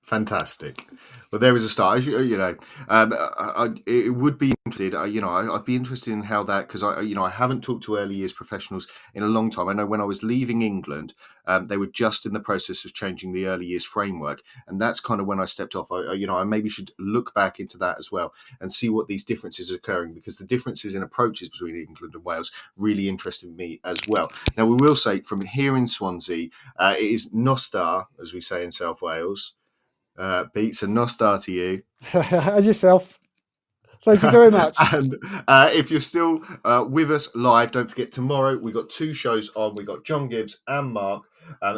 Fantastic. Well, there is a start. It would be interested. I'd be interested in how that, because I haven't talked to early years professionals in a long time. I know when I was leaving England, they were just in the process of changing the early years framework, and that's kind of when I stepped off. I maybe should look back into that as well and see what these differences are occurring, because the differences in approaches between England and Wales really interested me as well. Now, we will say from here in Swansea, it is Nostar, as we say in South Wales. Beats a Nostar to you. As yourself. Thank you very much. And if you're still with us live, don't forget tomorrow we've got two shows on. We've got John Gibbs and Mark.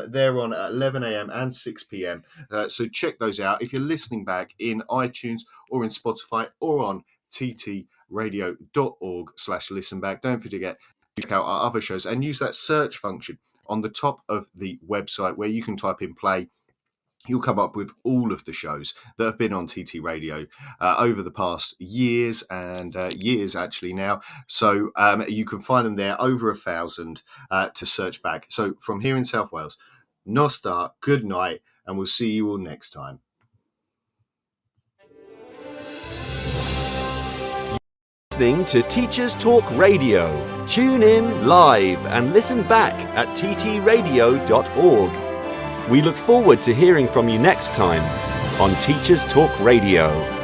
They're on at 11 a.m. and 6 p.m. So check those out. If you're listening back in iTunes or in Spotify or on ttradio.org/listenback, don't forget to check out our other shows and use that search function on the top of the website where you can type in play. You'll come up with all of the shows that have been on TT Radio over the past years and years actually now. So you can find them there, over 1,000 to search back. So from here in South Wales, Nostar, good night, and we'll see you all next time. listening to Teachers Talk Radio. Tune in live and listen back at ttradio.org. We look forward to hearing from you next time on Teachers Talk Radio.